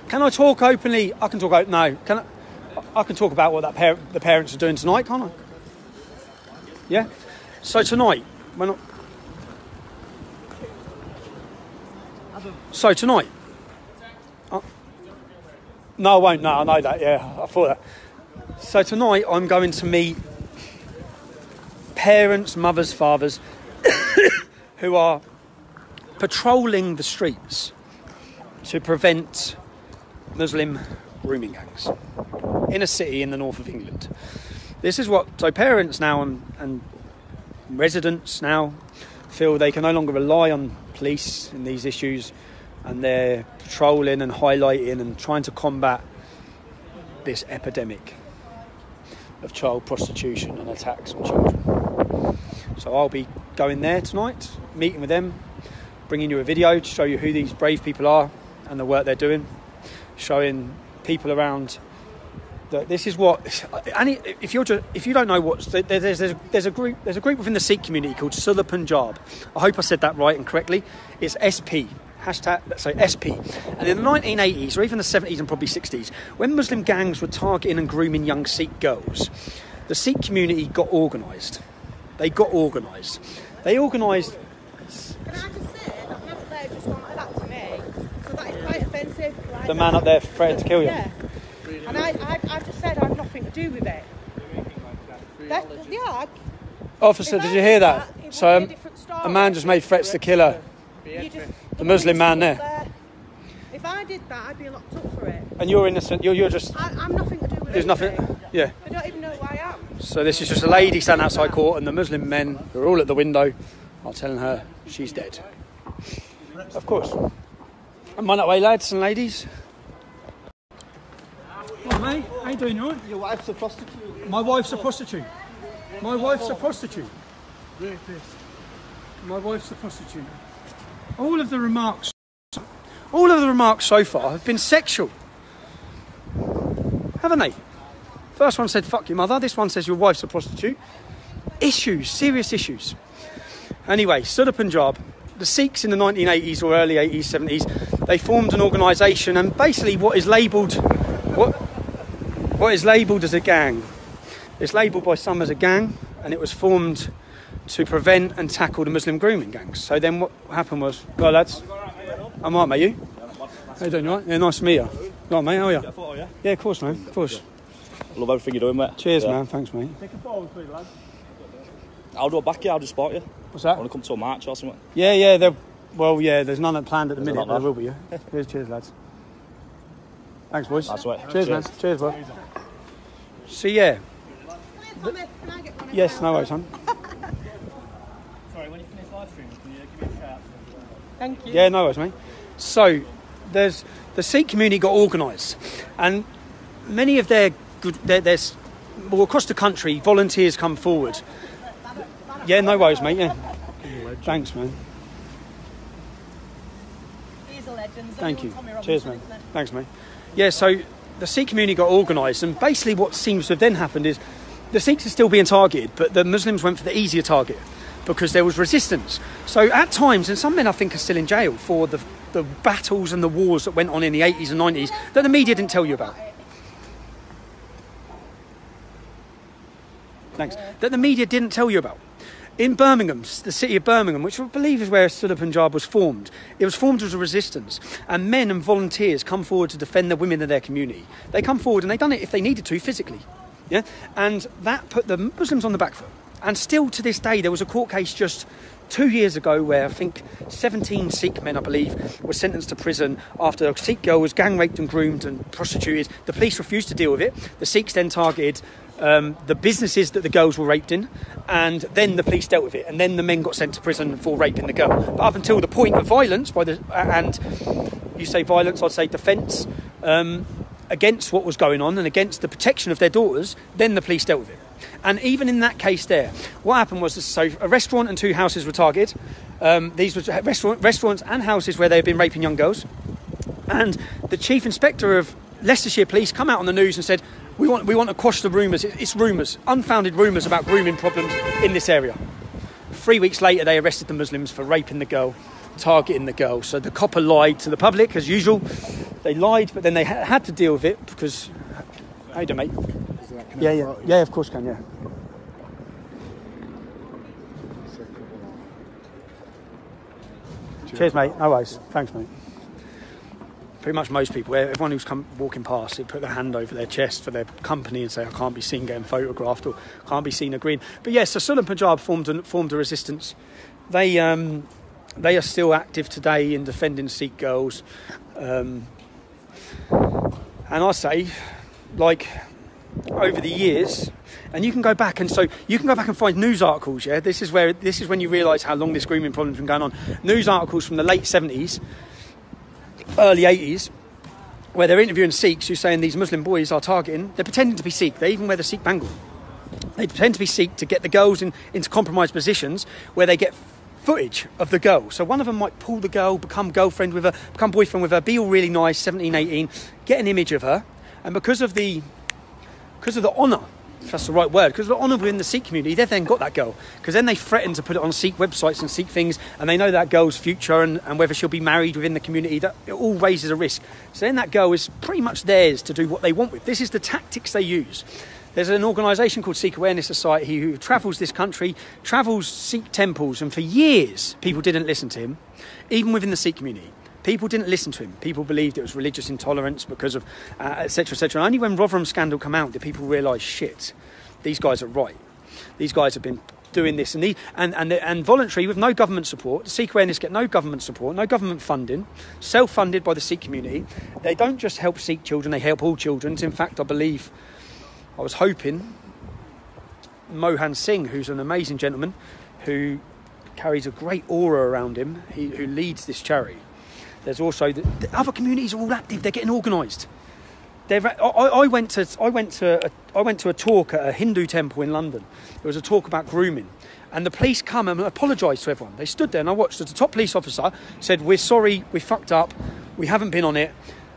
Can I talk openly? I can talk openly. No. I can talk about what the parents are doing tonight, can't I? Yeah? So tonight, So tonight... no, I won't. No, I know that. Yeah, I thought that. So tonight I'm going to meet parents, mothers, fathers who are patrolling the streets to prevent Muslim grooming gangs in a city in the north of England. This is what... So parents now and residents now feel they can no longer rely on police in these issues, and they're patrolling and highlighting and trying to combat this epidemic of child prostitution and attacks on children. So I'll be going there tonight, meeting with them, bringing you a video to show you who these brave people are and the work they're doing, showing people around that this is what... And if you don't know what... There's a group within the Sikh community called Sula Punjab. I hope I said that right and correctly. It's SP. So SP. And in the 1980s, or even the 70s and probably 60s, when Muslim gangs were targeting and grooming young Sikh girls, the Sikh community got organised. They got organised. They organised... Can I just say that man up there just wanted that to me? So that is quite offensive. Right? The man up there threatened to kill you? Yeah. And I've just said I have nothing to do with it. Officer, did you hear that? So a man just made threats to kill her. The Muslim man there. If I did that, I'd be locked up for it. And you're innocent. You're just... I'm nothing to do with it. There's nothing... Yeah. I don't even know who I am. So this is just a lady standing outside court, and the Muslim men who are all at the window are telling her she's dead. Of course. Am I that way, lads and ladies? Oh, mate, how you doing, you alright? Your wife's a prostitute. My wife's a prostitute. My wife's a prostitute. My wife's a prostitute. All of the remarks so far have been sexual, haven't they? First one said, fuck your mother. This one says your wife's a prostitute. Issues, serious issues. Anyway, Sula Punjab, the Sikhs in the 1980s or early 80s, 70s, they formed an organisation, and basically what is labelled as a gang. It's labelled by some as a gang, and it was formed to prevent and tackle the Muslim grooming gangs. So then what happened was, well, lads, I'm all right, mate, you? How you doing, all right? Yeah, nice to meet you. Right, mate, how are you? Yeah, of course, man, of course. I love everything you're doing, mate. Cheers, man, thanks, mate. Take a photo, please, lad. I'll do it back here, I'll just spot you. What's that? I want to come to a march or something. Yeah, there's none planned at the minute, but there will be, yeah. Cheers, lads. Thanks, boys. That's right. Cheers, man. Cheers, bro. So, yeah. Can I get one? Yes, no worries, hon. Sorry, when you finish live streaming, can you give me a shout? Thank you. Yeah, no worries, mate. So, there's the Sikh community got organised, and many of there's across the country, volunteers come forward. Yeah, no worries, mate. Yeah, thanks, man. He's a legend. Thank you. Cheers, man. Thanks, mate. Yeah, so the Sikh community got organised, and basically what seems to have then happened is the Sikhs are still being targeted, but the Muslims went for the easier target because there was resistance. So at times, and some men I think are still in jail for the battles and the wars that went on in the 80s and 90s that the media didn't tell you about. Thanks. That the media didn't tell you about. In Birmingham, the city of Birmingham, which I believe is where Sula Punjab was formed, it was formed as a resistance, and men and volunteers come forward to defend the women of their community. They come forward, and they've done it if they needed to physically, yeah. And that put the Muslims on the back foot. And still to this day, there was a court case just 2 years ago where I think 17 Sikh men, I believe, were sentenced to prison after a Sikh girl was gang raped and groomed and prostituted. The police refused to deal with it. The Sikhs then targeted the businesses that the girls were raped in, and then the police dealt with it, and then the men got sent to prison for raping the girl. But up until the point of violence, and you say violence, I'd say defence, against what was going on and against the protection of their daughters, then the police dealt with it. And even in that case there, what happened was, so a restaurant and 2 houses were targeted. These were restaurants and houses where they had been raping young girls. And the chief inspector of Leicestershire Police come out on the news and said, we want to quash the rumours. It's rumours, unfounded rumours about grooming problems in this area. 3 weeks later, they arrested the Muslims for raping the girl, targeting the girl. So the copper lied to the public, as usual. They lied, but then they had to deal with it because... How you doing, mate? Yeah, of course can, yeah. Cheers, mate. No worries. Thanks, mate. Pretty much most people, everyone who's come walking past, they put their hand over their chest for their company and say, I can't be seen getting photographed or can't be seen agreeing. But yes, so Sunni Punjab formed a resistance. They are still active today in defending Sikh girls. And I say, like, over the years, and you can go back and find news articles. Yeah, this is when you realise how long this grooming problem's been going on. News articles from the late 70s, early 80s, where they're interviewing Sikhs who's saying these Muslim boys are targeting. They're pretending to be Sikh. They even wear the Sikh bangle. They pretend to be Sikh to get the girls into compromised positions where they get footage of the girl. So one of them might pull the girl, become boyfriend with her, be all really nice, 17, 18, get an image of her, and because of the honour, if that's the right word, because of the honour within the Sikh community, they've then got that girl. Because then they threaten to put it on Sikh websites and Sikh things, and they know that girl's future and whether she'll be married within the community. That it all raises a risk. So then that girl is pretty much theirs to do what they want with. This is the tactics they use. There's an organisation called Sikh Awareness Society who travels this country, travels Sikh temples, and for years people didn't listen to him, even within the Sikh community. People didn't listen to him. People believed it was religious intolerance because of etc, etc. And only when Rotherham scandal came out did people realise, shit, these guys are right. These guys have been doing this and voluntary with no government support. The Sikh Awareness get no government support, no government funding, self-funded by the Sikh community. They don't just help Sikh children, they help all children. In fact, I was hoping Mohan Singh, who's an amazing gentleman who carries a great aura around him, who leads this charity. There's also the other communities are all active. They're getting organised. I went to a talk at a Hindu temple in London. There was a talk about grooming, and the police come and apologised to everyone. They stood there and I watched as the top police officer said, "We're sorry, we fucked up, we haven't been on it,"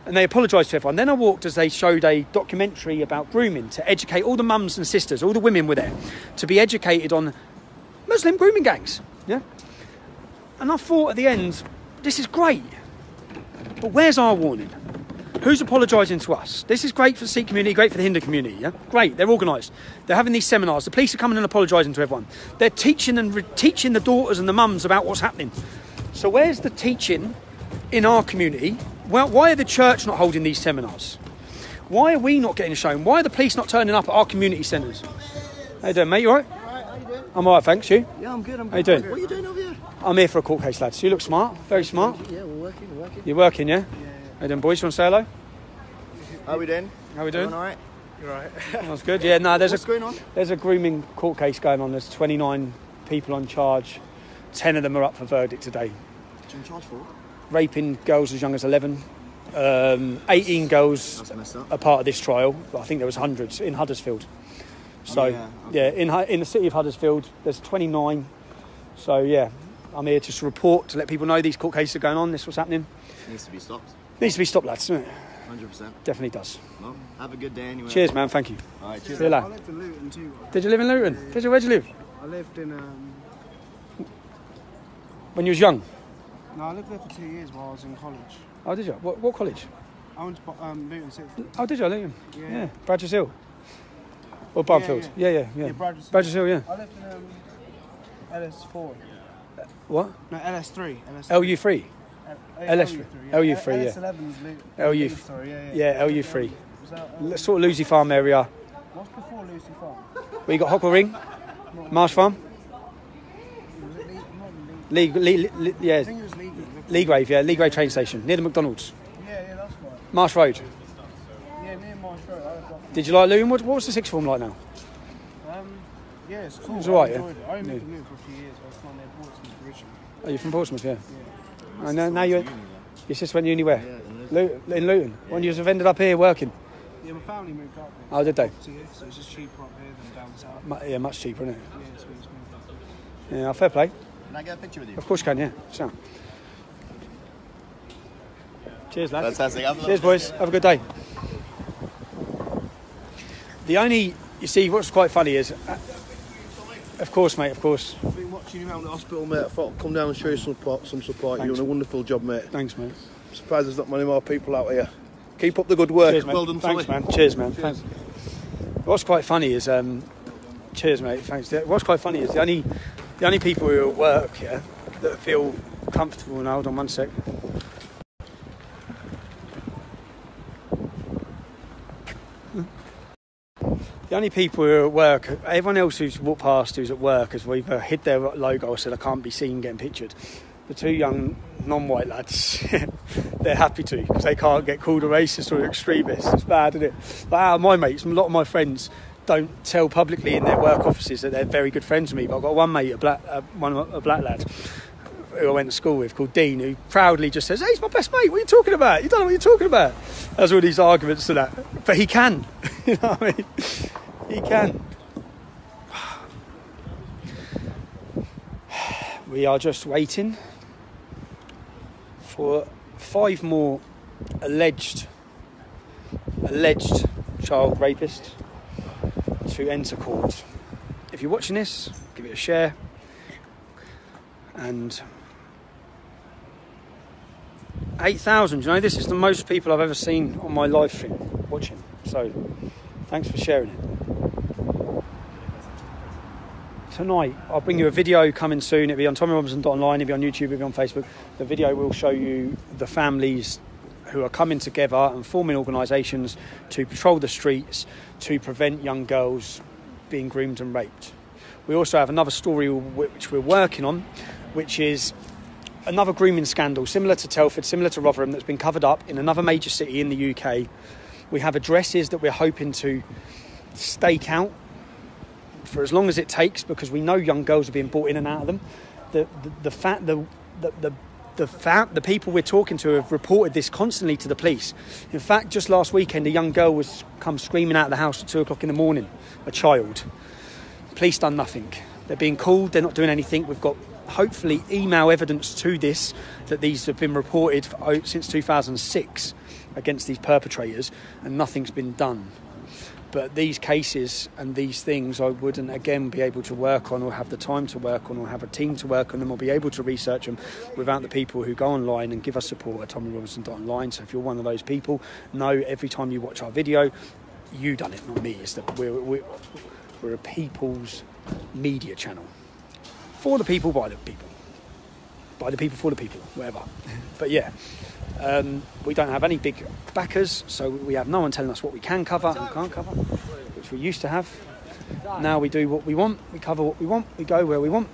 and they apologised to everyone. Then I walked as they showed a documentary about grooming to educate all the mums and sisters. All the women were there to be educated on Muslim grooming gangs. Yeah, and I thought at the end, this is great. But where's our warning? Who's apologising to us? This is great for the Sikh community, great for the Hindu community. Yeah, great. They're organised. They're having these seminars. The police are coming and apologising to everyone. They're teaching teaching the daughters and the mums about what's happening. So where's the teaching in our community? Well, why are the church not holding these seminars? Why are we not getting shown? Why are the police not turning up at our community centres? How you doing, mate? You all right? All right, how you doing? I'm all right, thanks. You? Yeah, I'm good. How you doing? What are you doing over here? I'm here for a court case, lads. You look smart. Very smart. Yeah, we're working. You're working, yeah? How you doing, boys? You want to say hello? How we doing? How we doing? All right. You're right. That's good. Yeah, no, What's going on? There's a grooming court case going on. There's 29 people on charge. 10 of them are up for verdict today. What are you in charge for? Raping girls as young as 11. 18 girls That's messed up. are part of this trial. But I think there was hundreds in Huddersfield. So, in the city of Huddersfield, there's 29. So, yeah, I'm here just to report, to let people know these court cases are going on. This is what's happening. Needs to be stopped. Needs to be stopped, lads, doesn't it? 100%. Definitely does. Well, have a good day anyway. Cheers, man. Thank you. All right, cheers. See you later. I lived in Luton too. Did you live in Luton? Yeah. Did you? Where'd you live? I lived in When you was young? no, I lived there for 2 years while I was in college. Oh, did you? What college? I went to Luton City. Oh, did you? Luton? Yeah. Bradford Hill? Or Barnfield? Yeah. Bradford Hill, yeah. I lived in LS4. What? No, LS3. LU3? LS3. LU3, yeah. LS11 is Luton. LU. Sorry, Yeah, LU3. Was that, Sort of Lucy Farm area. what's before Lucy Farm? Where you got Hockwell Ring? Marsh Farm? Was it League? Yeah, I think it was League. Leagrave, yeah, Leagrave train station, near the McDonald's. Yeah, that's right. Marsh Road. Yeah, near Marsh Road. Did you like Luton? What was the sixth form like now? Yeah, it's cool. It's alright, I yeah? enjoyed it. I only lived in Luton for a few years. I was from near Portsmouth originally. Oh, you're from Portsmouth, yeah. Yeah. And now you're... Your sister went to uni where? Yeah, In Luton? When you have ended up here working? Yeah, my family moved up here. Oh, did they? So, yeah, so it's just cheaper up here than down south. Yeah, much cheaper, isn't it? Yeah, it's really expensive. Yeah, fair play. Can I get a picture with you? Of course you can, yeah. So. Cheers, lads. Fantastic. Have a Cheers, boys. Have a good day. The only... You see, what's quite funny is... of course, mate, of course. I've been watching you around the hospital, mate. I thought I'd come down and show you some support. You're doing a wonderful job, mate. Thanks, mate. I'm surprised there's not many more people out here. Keep up the good work. Cheers, mate. Well done, Thanks, Solly. man. Cheers, man. Thanks. What's quite funny is... cheers, mate. Thanks. What's quite funny is the only people who are at work here that feel comfortable... Now, hold on one sec. The only people who are at work, everyone else who's walked past who's at work has either hid their logo or said I can't be seen getting pictured. The two young non-white lads, they're happy to because they can't get called a racist or an extremist. It's bad, isn't it? But out of my mates, a lot of my friends don't tell publicly in their work offices that they're very good friends with me. But I've got one mate, a black lad, who I went to school with called Dean, who proudly just says, hey, he's my best mate, what are you talking about? You don't know what you're talking about. There's all these arguments to that. But he can. You know what I mean? He can. We are just waiting for 5 more alleged child rapists to enter court. If you're watching this, give it a share. And 8,000, you know, this is the most people I've ever seen on my live stream watching. So, thanks for sharing it. Tonight, I'll bring you a video coming soon. It'll be on TommyRobinson.online, it'll be on YouTube, it'll be on Facebook. The video will show you the families who are coming together and forming organisations to patrol the streets to prevent young girls being groomed and raped. We also have another story which we're working on, which is another grooming scandal similar to Telford, similar to Rotherham, that's been covered up in another major city in the UK. We have addresses that we're hoping to stake out for as long as it takes, because we know young girls are being brought in and out of them. The people we're talking to have reported this constantly to the police. In fact, just last weekend, a young girl was come screaming out of the house at 2 o'clock in the morning, a child. Police done nothing. They're being called, they're not doing anything. We've got hopefully email evidence to this, that these have been reported since 2006 against these perpetrators, and nothing's been done. But these cases and these things I wouldn't again be able to work on, or have the time to work on, or have a team to work on them, or be able to research them without the people who go online and give us support at TommyRobinson.online. So if you're one of those people, know every time you watch our video, you done it, not me. It's that we're a people's media channel. For the people, by the people. By the people, for the people, whatever. But yeah, we don't have any big backers, so we have no one telling us what we can cover and can't cover, which we used to have. Now we do what we want, we cover what we want, we go where we want.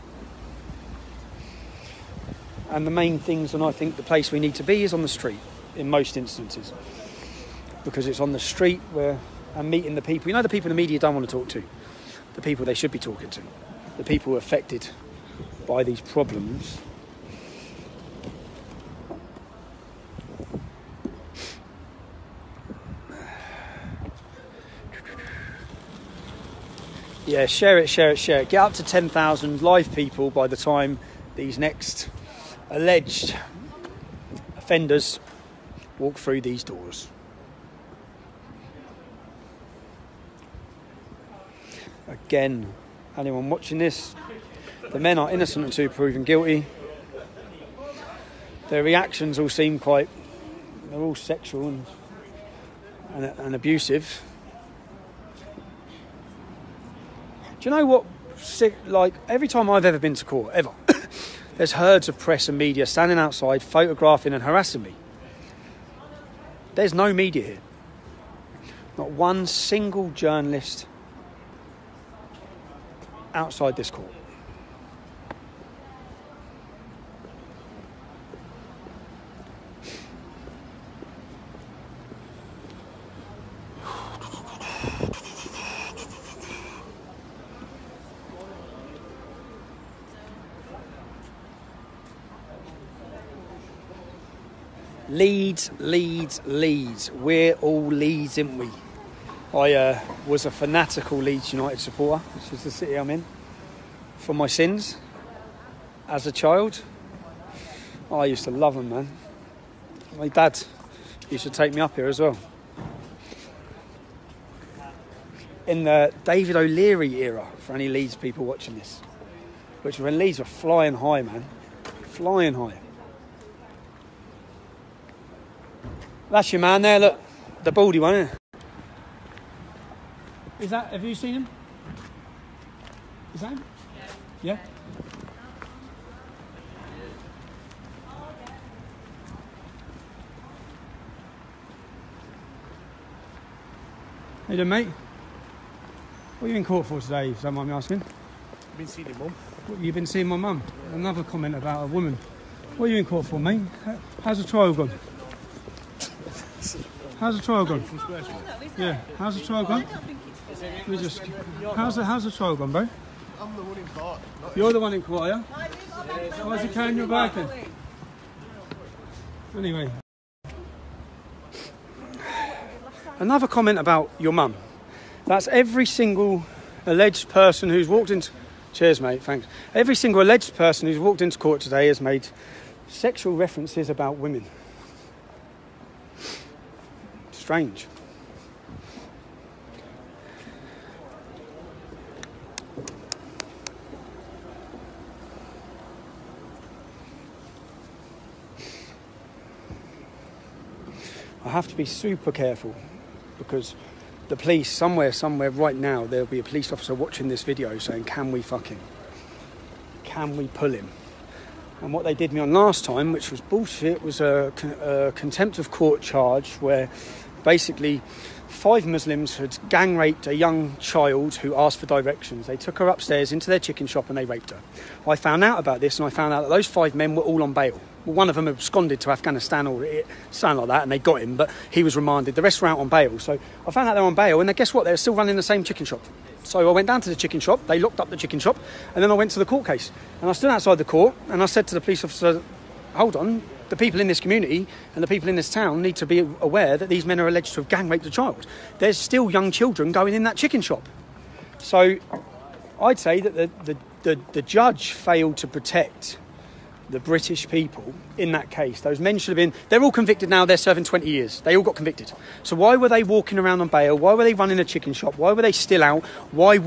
And the main things, and I think the place we need to be, is on the street in most instances, because it's on the street where I'm meeting the people. You know, the people in the media don't want to talk to, the people they should be talking to, the people who are affected by these problems. Yeah, share it. Get up to 10,000 live people by the time these next alleged offenders walk through these doors. Again, anyone watching this, the men are innocent until proven guilty. Their reactions all seem they're all sexual and abusive. Do you know what? Like, every time I've ever been to court, ever, there's herds of press and media standing outside, photographing and harassing me. There's no media here. Not one single journalist. outside this court. Leeds. We're all Leeds, aren't we? I was a fanatical Leeds United supporter, which is the city I'm in, for my sins as a child. I used to love them, man. My dad used to take me up here as well. In the David O'Leary era, for any Leeds people watching this, which was when Leeds were flying high, man. Flying high. That's your man there, look. The baldy one, isn't it? Is that, have you seen him? Is that him? Yeah? How you doing, mate? What are you in court for today, if you don't mind me asking? I've been seeing your mum. What, you've been seeing my mum? Another comment about a woman. What are you in court for, mate? How's the trial gone? How's the trial gone? Yeah, how's the trial gone? We just, how's the trial gone, bro? I'm the one in court. You're the one in court, yeah? Why is he carrying your bag then? Anyway. Another comment about your mum. That's every single alleged person who's walked into... Cheers, mate, thanks. Every single alleged person who's walked into court today has made sexual references about women. Strange. I have to be super careful because the police, somewhere right now, there'll be a police officer watching this video saying, can we fuck him? Can we pull him? And what they did me on last time, which was bullshit, was a contempt of court charge where basically 5 Muslims had gang raped a young child who asked for directions. They took her upstairs into their chicken shop and they raped her. I found out about this and I found out that those 5 men were all on bail. Well, one of them absconded to Afghanistan or something like that and they got him, but he was remanded. The rest were out on bail. So I found out they were on bail and then guess what? They were still running the same chicken shop. So I went down to the chicken shop, they locked up the chicken shop, and then I went to the court case. And I stood outside the court and I said to the police officer, hold on, the people in this community and the people in this town need to be aware that these men are alleged to have gang raped a child. There's still young children going in that chicken shop. So I'd say that the judge failed to protect the British people in that case. Those men should have been... They're all convicted now, they're serving 20 years. They all got convicted. So why were they walking around on bail? Why were they running a chicken shop? Why were they still out? Why?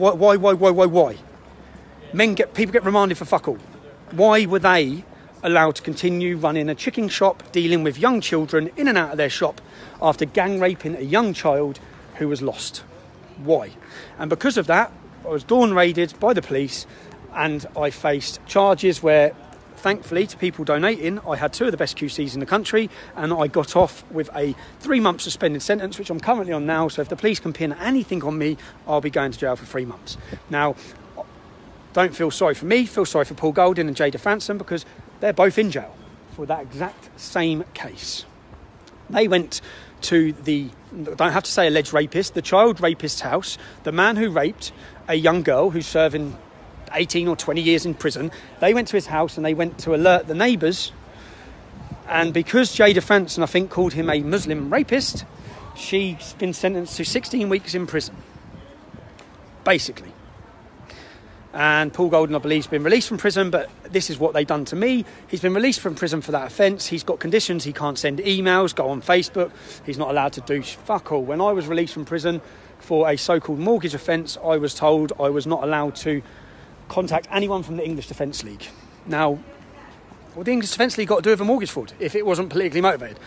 People get remanded for fuck all. Why were they allowed to continue running a chicken shop, dealing with young children in and out of their shop after gang raping a young child who was lost? Why? And because of that, I was dawn raided by the police and I faced charges where, thankfully, to people donating, I had 2 of the best QCs in the country and I got off with a 3-month suspended sentence, which I'm currently on now. So if the police can pin anything on me, I'll be going to jail for 3 months. Now, don't feel sorry for me, feel sorry for Paul Golding and Jada Franson because they're both in jail for that exact same case. They went to the, don't have to say alleged rapist, the child rapist's house, the man who raped a young girl who's serving 18 or 20 years in prison. They went to his house and they went to alert the neighbours. And because Jada Franson, I think, called him a Muslim rapist, she's been sentenced to 16 weeks in prison. Basically. And Paul Golding, I believe, has been released from prison, but this is what they've done to me. He's been released from prison for that offence. He's got conditions. He can't send emails, go on Facebook. He's not allowed to do fuck all. When I was released from prison for a so-called mortgage offence, I was told I was not allowed to contact anyone from the English Defence League. Now, what the English Defence League got to do with a mortgage fraud if it wasn't politically motivated?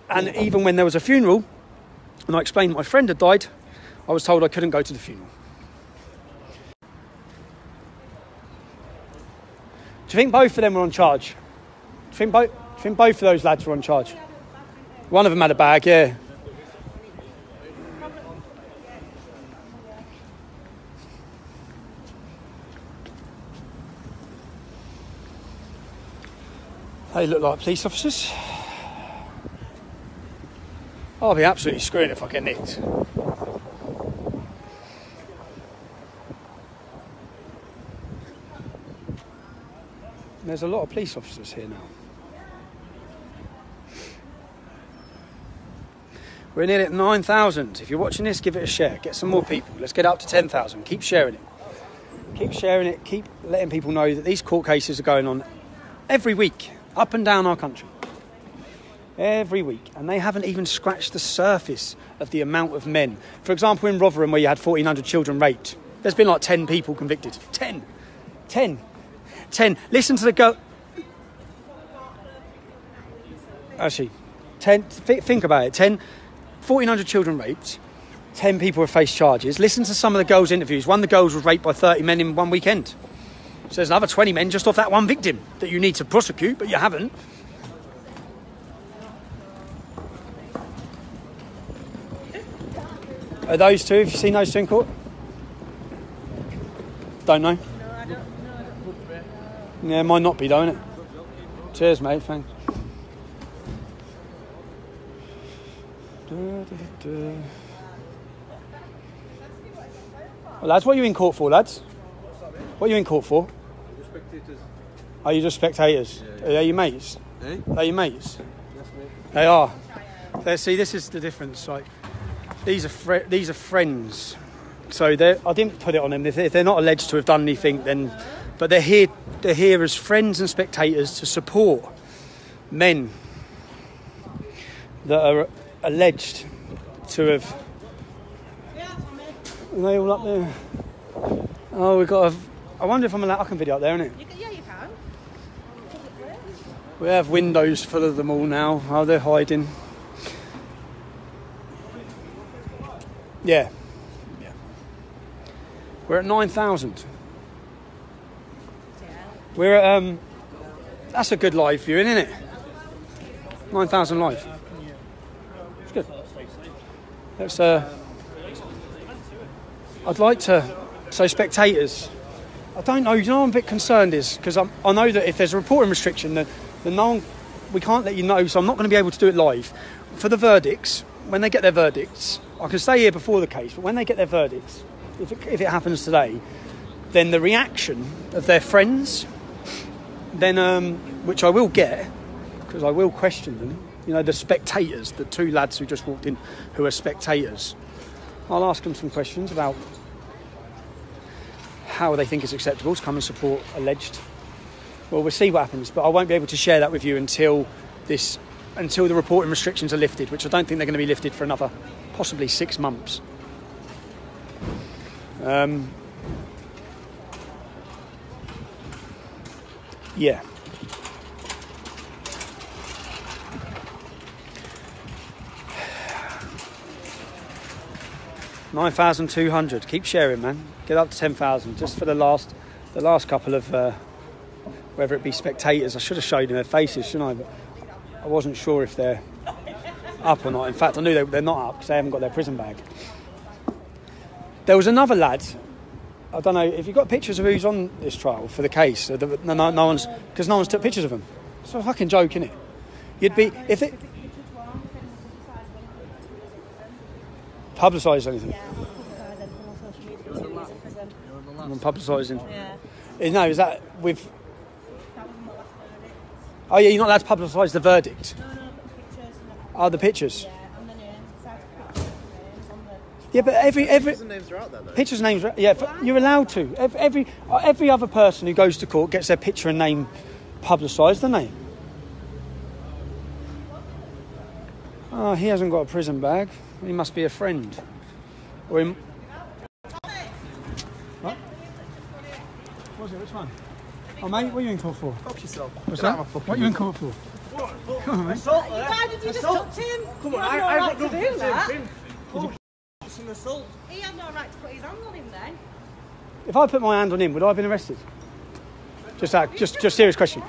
And even when there was a funeral, and I explained my friend had died, I was told I couldn't go to the funeral. Do you think both of them were on charge? Do you think both of those lads were on charge? One of them had a bag, yeah. They look like police officers. I'll be absolutely screwed if I get nicked. There's a lot of police officers here now. We're nearly at 9,000. If you're watching this, give it a share. Get some more people. Let's get up to 10,000. Keep sharing it. Keep sharing it. Keep letting people know that these court cases are going on every week, up and down our country. Every week. And they haven't even scratched the surface of the amount of men. For example, in Rotherham, where you had 1,400 children raped, there's been like 10 people convicted. 10. Listen to the go. Actually, 10. Think about it. 1,400 children raped. 10 people have faced charges. Listen to some of the girls' interviews. One of the girls was raped by 30 men in one weekend. So there's another 20 men just off that one victim that you need to prosecute, but you haven't. Are those two? Have you seen those two in court? Don't know. Yeah, might not be, though, innit? Cheers, mate. Thanks. Well, lads, what are you in court for, lads? What are you in court for? Spectators. Are you just spectators? Yeah. Are they your mates? Eh? Are they your mates? Yes, mate. They are. See, this is the difference. Like, these are friends. So I didn't put it on them. If they're not alleged to have done anything, then, but they're here as friends and spectators to support men that are alleged to have. Are they all up there? Oh, we've got. I wonder if I'm allowed. I can video up there, innit? Yeah, you can. We have windows full of them all now. Oh, they're hiding. Yeah. We're at 9,000. We're at, that's a good live viewing, isn't it? 9,000 live. It's good. Let's, I'd like to, so spectators, I don't know, you know what I'm a bit concerned is, because I know that if there's a reporting restriction, then no one, we can't let you know, so I'm not going to be able to do it live. For the verdicts, when they get their verdicts, I can stay here before the case, but when they get their verdicts, if it happens today, then the reaction of their friends, then which I will get, because I will question them, you know, the spectators, the two lads who just walked in who are spectators, I'll ask them some questions about how they think it's acceptable to come and support alleged. Well, we'll see what happens, but I won't be able to share that with you until the reporting restrictions are lifted, which I don't think they're going to be lifted for another possibly 6 months. Yeah. $9,200. Keep sharing, man. Get up to 10,000. Just for the last couple of, whether it be spectators. I should have showed them their faces, shouldn't I? But I wasn't sure if they're up or not. In fact, I knew they're not up because they haven't got their prison bag. There was another lad. I don't know if you've got pictures of who's on this trial for the case. No one's, because no one's took pictures of them. It's a fucking joke, isn't it? You'd be if it publicised anything. I'm publicising. Yeah. No, is that with? Oh yeah, you're not allowed to publicise the verdict. No, the pictures. Oh, the pictures. Yeah, and the names. Yeah, but every Pictures and names are out there, though. pictures and names. Yeah, you're allowed to. Every other person who goes to court gets their picture and name publicised, don't they? Oh, he hasn't got a prison bag. He must be a friend. Or him. What? What's it? Which one? Oh, mate, what are you in court for? Help yourself. What's that? What are you in court for? Come on, mate. Why did you just touch him? Come on, I have no right to do that. It's an assault. He had no right to put his hand on him then. If I put my hand on him, would I have been arrested? Just serious question.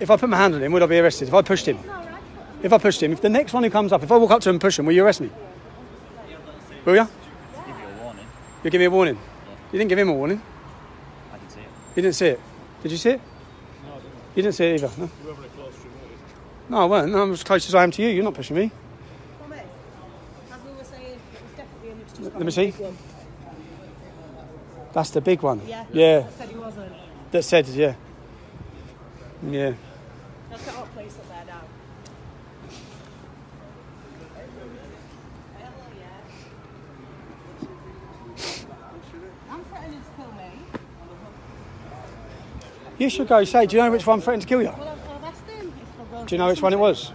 If I put my hand on him, would I be arrested? If I pushed him? If I pushed him, if the next one who comes up, if I walk up to him and push him, will you arrest me? Will you? Give you a warning. You'll give me a warning? You didn't give him a warning? I didn't see it. You didn't see it? Did you see it? No, I didn't. You didn't see it either, no? You weren't very close to him, were you? No, I weren't. No, I'm as close as I am to you. You're not pushing me. Tommy, as we were saying, it was definitely a mixture. Let me see. That's the big one. Yeah. Yeah. I said he wasn't. That said, yeah. Yeah. Let's get our place up there now. I'm threatening to kill me. You should go say, do you know which one threatened to kill you? Well, I've asked him. Do you know which one it was?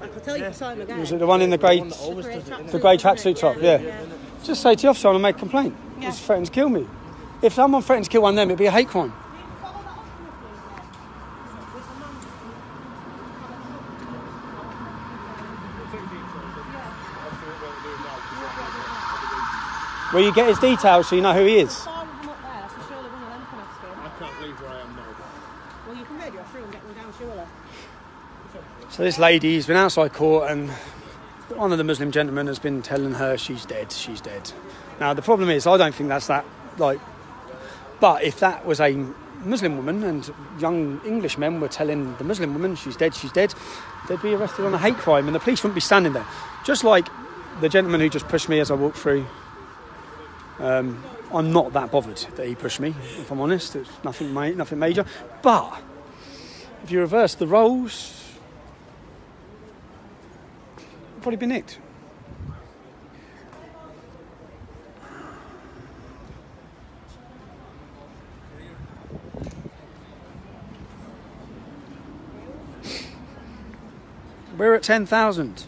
I can tell you if I saw him again. Was it the one in the grey tracksuit top? Yeah. Just say to the officer and make a complaint. Yeah. He's threatened to kill me. If someone threatened to kill one of them, it'd be a hate crime. Will you get his details so you know who he is? I saw them up there, so surely one of them can ask him. I can't leave where I am now. Well, you can radio through and get them down, surely. So this lady's been outside court and one of the Muslim gentlemen has been telling her she's dead, she's dead. Now the problem is, I don't think that's that, like, but if that was a Muslim woman and young English men were telling the Muslim woman she's dead, they'd be arrested on a hate crime and the police wouldn't be standing there. Just like the gentleman who just pushed me as I walked through. I'm not that bothered that he pushed me, if I'm honest. It's nothing major. But if you reverse the roles, you'll probably be nicked. We're at 10,000.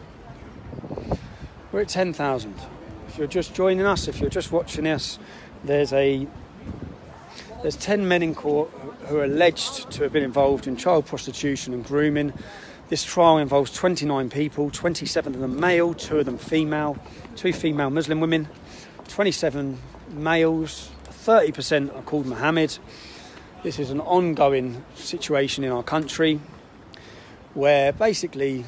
We're at 10,000. If you're just joining us, if you're just watching us, there's 10 men in court who are alleged to have been involved in child prostitution and grooming. This trial involves 29 people, 27 of them male, 2 of them female, 2 female Muslim women, 27 males, 30% are called Mohammed. This is an ongoing situation in our country where basically,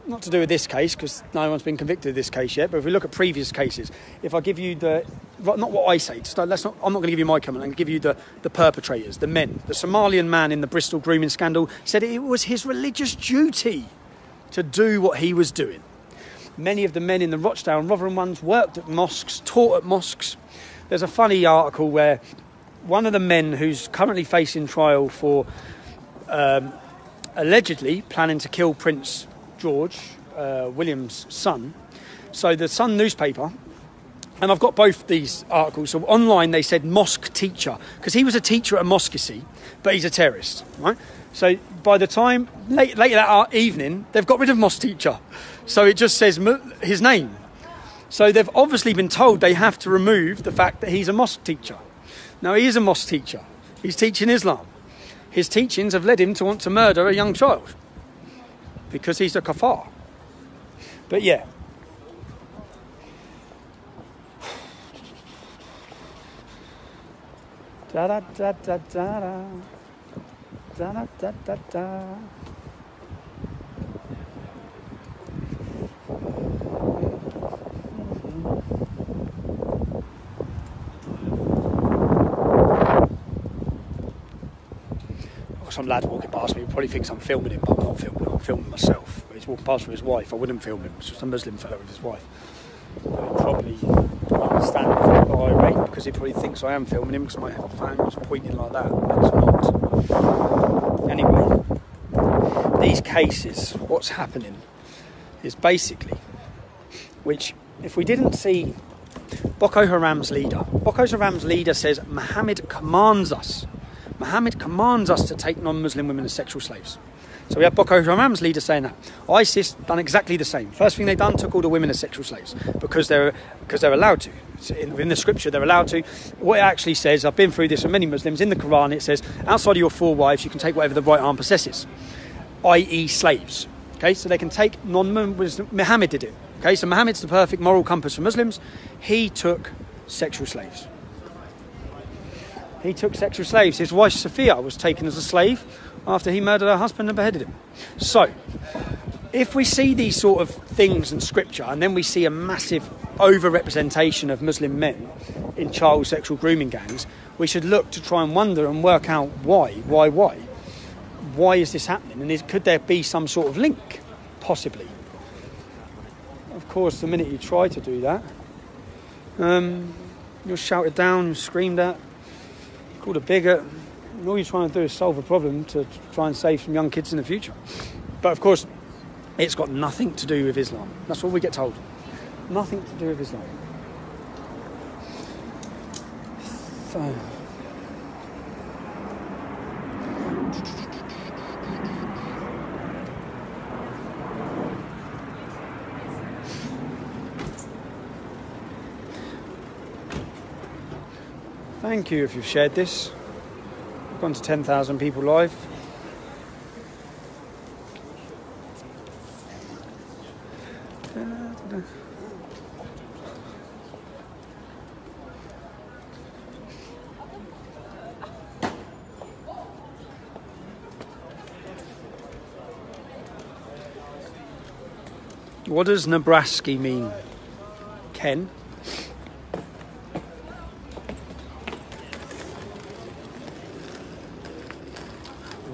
not to do with this case because no one's been convicted of this case yet, but if we look at previous cases, if I give you not what I say, I'm not going to give you my comment, I'm going to give you the perpetrators, the men. The Somalian man in the Bristol grooming scandal said it was his religious duty to do what he was doing. Many of the men in the Rochdale and Rotherham ones worked at mosques, taught at mosques. There's a funny article where one of the men who's currently facing trial for allegedly planning to kill Prince George, William's son. So the Sun newspaper, and I've got both these articles. So online they said mosque teacher, because he was a teacher at a mosque, you see, but he's a terrorist, right? So by the time, later that evening, they've got rid of mosque teacher. So it just says his name. So they've obviously been told they have to remove the fact that he's a mosque teacher. Now he is a mosque teacher. He's teaching Islam. His teachings have led him to want to murder a young child. Because he's a kafar. But yeah. Da da da da da da. Da da da da da. Some lad walking past me probably thinks I'm filming him, but I'm not filming him, I'm filming myself. He's walking past with his wife, I wouldn't film him, it's just a Muslim fellow with his wife. But he'll probably understand if I got irate because he probably thinks I am filming him because my phone was pointing like that. It's not. Anyway, these cases, what's happening is basically, which if we didn't see Boko Haram's leader says Muhammad commands us to take non-Muslim women as sexual slaves. So we have Boko Haram's leader saying that. ISIS done exactly the same. First thing they done, took all the women as sexual slaves because they're allowed to. In the scripture, they're allowed to. What it actually says, I've been through this with many Muslims, in the Quran it says, outside of your 4 wives, you can take whatever the right arm possesses, i.e. slaves. Okay, so they can take non-Muslims. Muhammad did it. Okay, so Muhammad's the perfect moral compass for Muslims. He took sexual slaves. He took sexual slaves. His wife Sophia was taken as a slave after he murdered her husband and beheaded him. So, if we see these sort of things in scripture and then we see a massive over-representation of Muslim men in child sexual grooming gangs, we should look to try and wonder and work out why. why is this happening? And could there be some sort of link? Possibly. Of course, the minute you try to do that, you're shouted down, you're screamed at, called a bigot, and all you're trying to do is solve a problem to try and save some young kids in the future. But of course, it's got nothing to do with Islam. That's what we get told. Nothing to do with Islam. So... Thank you if you've shared this. We've gone to 10,000 people live. What does Nebraska mean, Ken?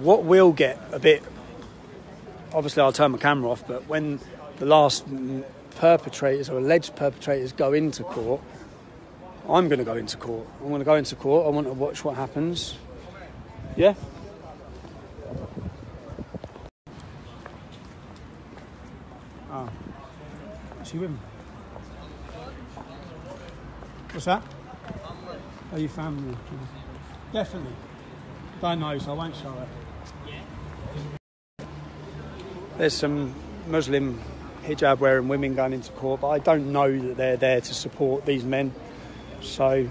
What will get a bit... Obviously, I'll turn my camera off, but when the last perpetrators or alleged perpetrators go into court, I'm going to go into court. I'm going to go into court. I want to watch what happens. Yeah? Oh. Is she with me? What's that? Are you family? Definitely. Don't know, so I won't show her. There's some Muslim hijab wearing women going into court, but I don't know that they're there to support these men. So I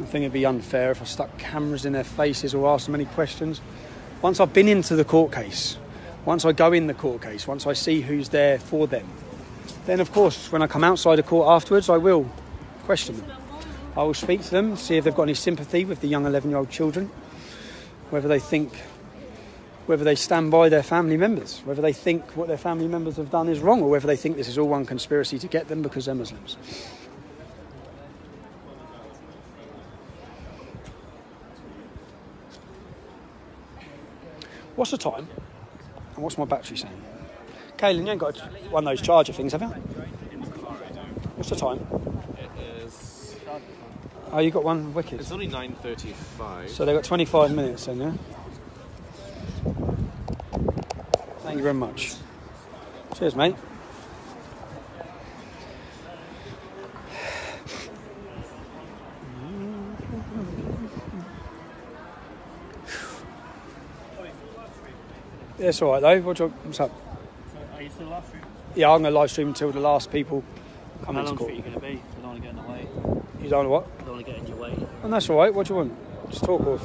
think it'd be unfair if I stuck cameras in their faces or asked them any questions. Once I've been into the court case, once I go in the court case, once I see who's there for them, then of course when I come outside the court afterwards, I will question them. I will speak to them, see if they've got any sympathy with the young 11-year-old children, whether they stand by their family members, whether they think what their family members have done is wrong, or whether they think this is all one conspiracy to get them because they're Muslims. What's the time? And what's my battery saying? Kaylin, you ain't got one of those charger things, have you? What's the time? It is... Oh, you got one? Wicked. It's only 9:35. So they've got 25 minutes then, yeah? Thank you very much. Cheers, mate. Yeah, it's all right though. What's up? So are you still live streaming? Yeah, I'm going to live stream until the last people come How into long court. are you going to be? I don't want to get in the way. You don't know what? I don't want to get in your way. And that's all right. What do you want? Just talk or...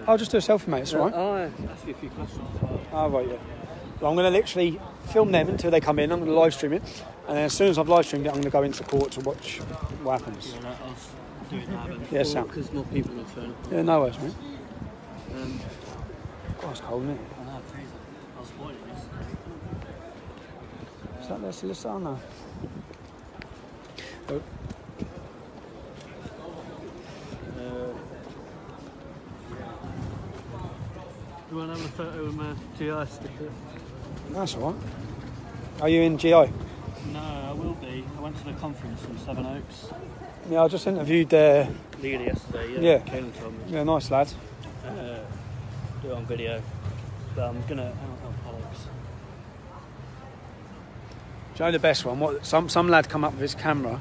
I'll just do a selfie, mate. It's all right. I'll ask you a few questions as well. Oh, right, yeah. Well, I'm going to literally film them until they come in. I'm going to live stream it. And then as soon as I've live streamed it, I'm going to go into court to watch what happens. Yeah, let us do it now then. Yeah, Sam. Because more people will turn up. Yeah, no worries, mate. God, it's cold, isn't it? I know, crazy. I was spoiling this. Is that their solicitor? Oh, no. Oh. You want to have a photo with my GI sticker? That's all right. Are you in GI? No, I will be. I went to the conference in Seven Oaks. Yeah, I just interviewed Leader yesterday, yeah. Caelan told me. Yeah, nice lad. Do it on video. But I'm going to... Do you know the best one? What some lad come up with his camera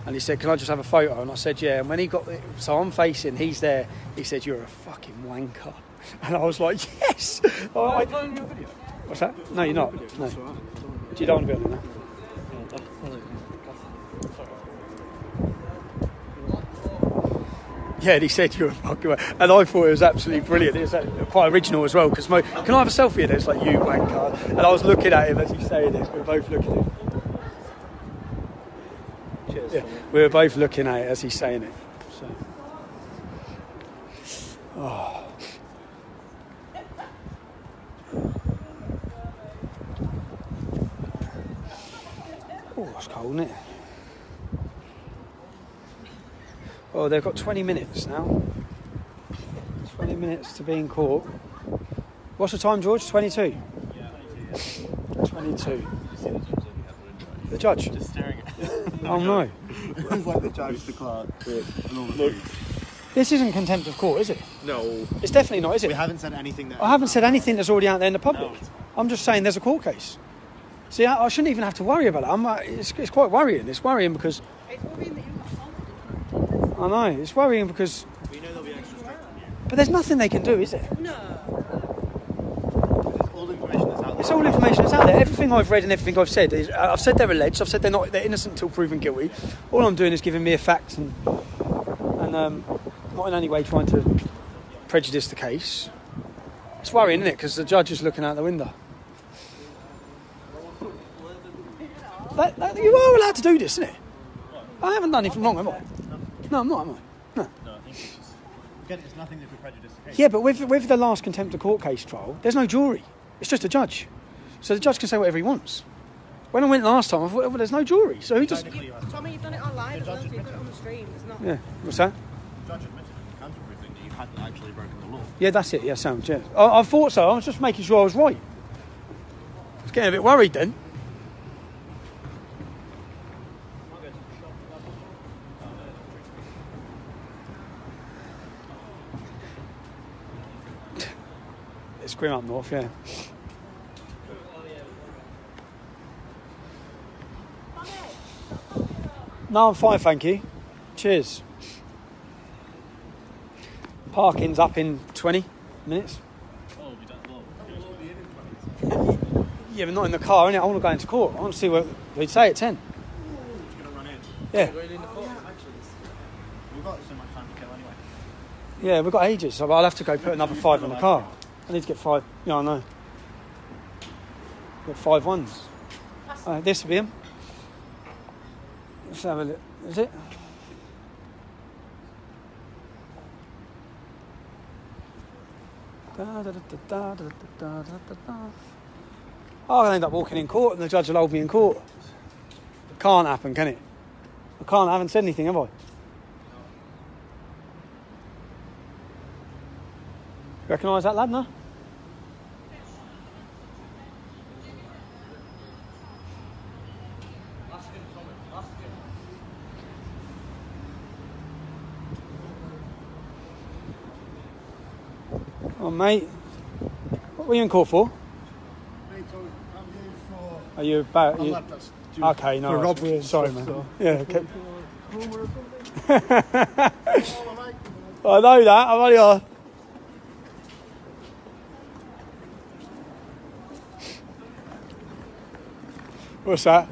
and he said, "Can I just have a photo?" And I said, "Yeah." And when he got it, so I'm facing, he's there. He said, "You're a fucking wanker," and I was like, "Yes." What's that? No, you're not. No. You don't want to be on there. Yeah, and he said, "You're a fucking wanker," and I thought it was absolutely brilliant. It was quite original as well because can I have a selfie? And it's like, "You wanker," and I was looking at him as he's saying this. We were both looking at him. Cheers. Yeah, we were both looking at it as he's saying it. So. Oh. Oh, it's cold, isn't it? Oh, they've got 20 minutes now. 20 minutes to be in court. What's the time, George? 22? 22. The judge? Just staring at Oh no. It's like the judge, the clerk, and all the food. This isn't contempt of court, is it? No. It's definitely not, is it? We haven't said anything that... I haven't said anything that's already out there in the public. No. I'm just saying there's a court case. See, I shouldn't even have to worry about it. It's quite worrying. It's worrying because... It's worrying that you've got solid. I know. It's worrying because... We know they'll be extra strict on you. But there's nothing they can do, is there? No. It's all information that's out there. It's all information that's out there. Everything I've read and everything I've said is... I've said they're alleged. I've said they're innocent until proven guilty. All I'm doing is giving mere facts and not in any way trying to prejudice the case. It's worrying, isn't it? Because the judge is looking out the window. You are allowed to do this, isn't it? I haven't done anything wrong, have I? No, I'm not, am I? No. No, I think it's just... Again, it's nothing that could prejudice the case. Yeah, but with the last contempt of court case trial, there's no jury. It's just a judge. So the judge can say whatever he wants. When I went last time, I thought, well, there's no jury. So who does... Tommy, you've done it online as well, so you've done it on the stream. It's not... Yeah, what's that? The judge admitted in the counter briefing that you hadn't actually broken the law. Yeah, that's it. Yeah, sounds, yeah. I thought so. I was just making sure I was right. I was getting a bit worried then. It's grim up north, yeah. No, I'm fine, thank you. Cheers. Parking's up in 20 minutes. Yeah, but not in the car, innit? I want to go into court. I want to see what they'd say at 10. Just going to run in. Yeah. We've got so much time to kill anyway. Yeah, we've got ages, so I'll have to go put another 5 in the car. I need to get 5. Yeah, I know. Got 5 ones. This will be him. Let's have a look. Is it? Oh, I'll end up walking in court and the judge will hold me in court. It can't happen, can it? I haven't said anything, have I? Recognise that lad, no? Oh, mate. What were you in court for? Mate, I'm here for... Are you about... I'm left us. Okay, no. For robbery and sorry, stuff, man. so. Yeah, okay. I know that. I'm only on. What's that?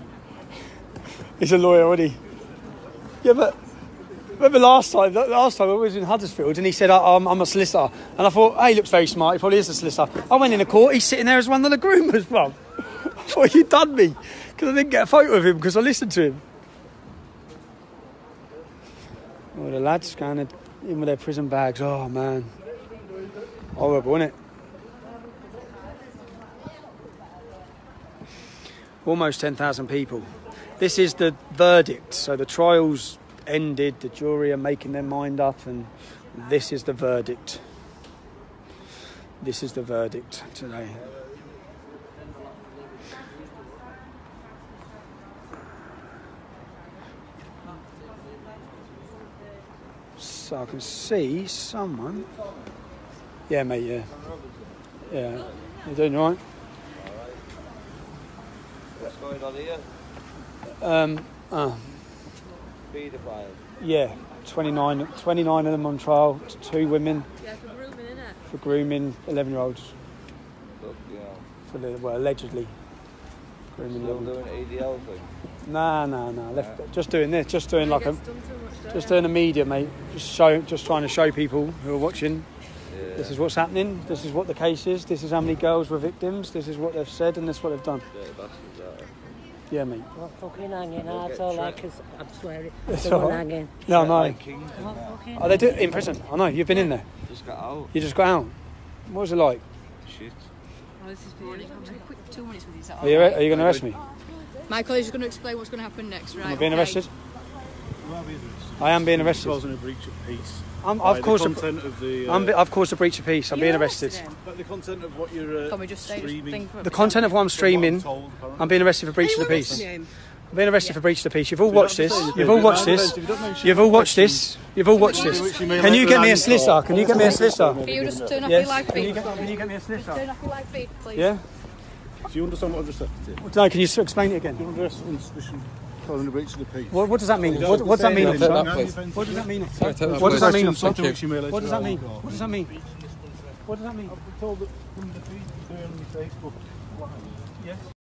He's a lawyer, isn't he? Yeah, but remember last time I was in Huddersfield and he said, I'm a solicitor. And I thought, hey, he looks very smart. He probably is a solicitor. I went in the court. He's sitting there as one of the groomers, bro. I thought you'd done me because I didn't get a photo of him because I listened to him. Oh, the lads going in with their prison bags. Oh, man. Horrible, isn't it? Almost 10,000 people. This is the verdict. So the trial's ended, the jury are making their mind up, and this is the verdict. This is the verdict today. So I can see someone. Yeah, mate, yeah. Yeah. You doing all right? What's going on here? Paeodophiles. Yeah, 29 of them on trial, 2 women. Yeah, for grooming, innit? For grooming 11-year-olds. Look, yeah. For the, well, allegedly. Grooming Still 11. doing ADL thing. Nah. Just doing this. Just doing like a. Gets done too much, Just doing the media, mate. Just trying to show people who are watching. Yeah. This is what's happening. This is what the case is. This is how many girls were victims. This is what they've said, and this is what they've done. Yeah, bastards, that. Yeah, mate. What fucking hanging? That's all I can. I'm swearing. It's The all one right. hanging. No, no. Like kings and What that. fucking? Oh, they do it in prison. I know. You've been in there. Just got out. You just got out. What was it like? Shit. Oh, this is for you. Quick 2 minutes with you. Is that Are you going to arrest me? My colleague's going to explain what's going to happen next, right? Am I being arrested? You are being arrested. I am being It arrested. wasn't a breach of peace. I've caused the content of the. I've caused a breach of peace. I'm being arrested. But the content of what you're Can we just say streaming. The content of what I'm streaming. I'm being arrested for breach of the peace. I'm being arrested for breach of the peace. You've all watched this. You've all watched this. You've all watched this. You've all watched this. Can you get me a solicitor? Can you get me a solicitor? Can you just turn off your live feed? Can you get me a solicitor? Turn off your live feed, please. Yeah? Do you understand what I've just said to you? No, can you explain it again? You're under arrest on suspicion causing a breach of the peace. What does that mean? What does that mean? What What does that mean? What does that mean? What does that mean? What does that mean? What does that mean? I've been told that from the feed on Facebook. Yes.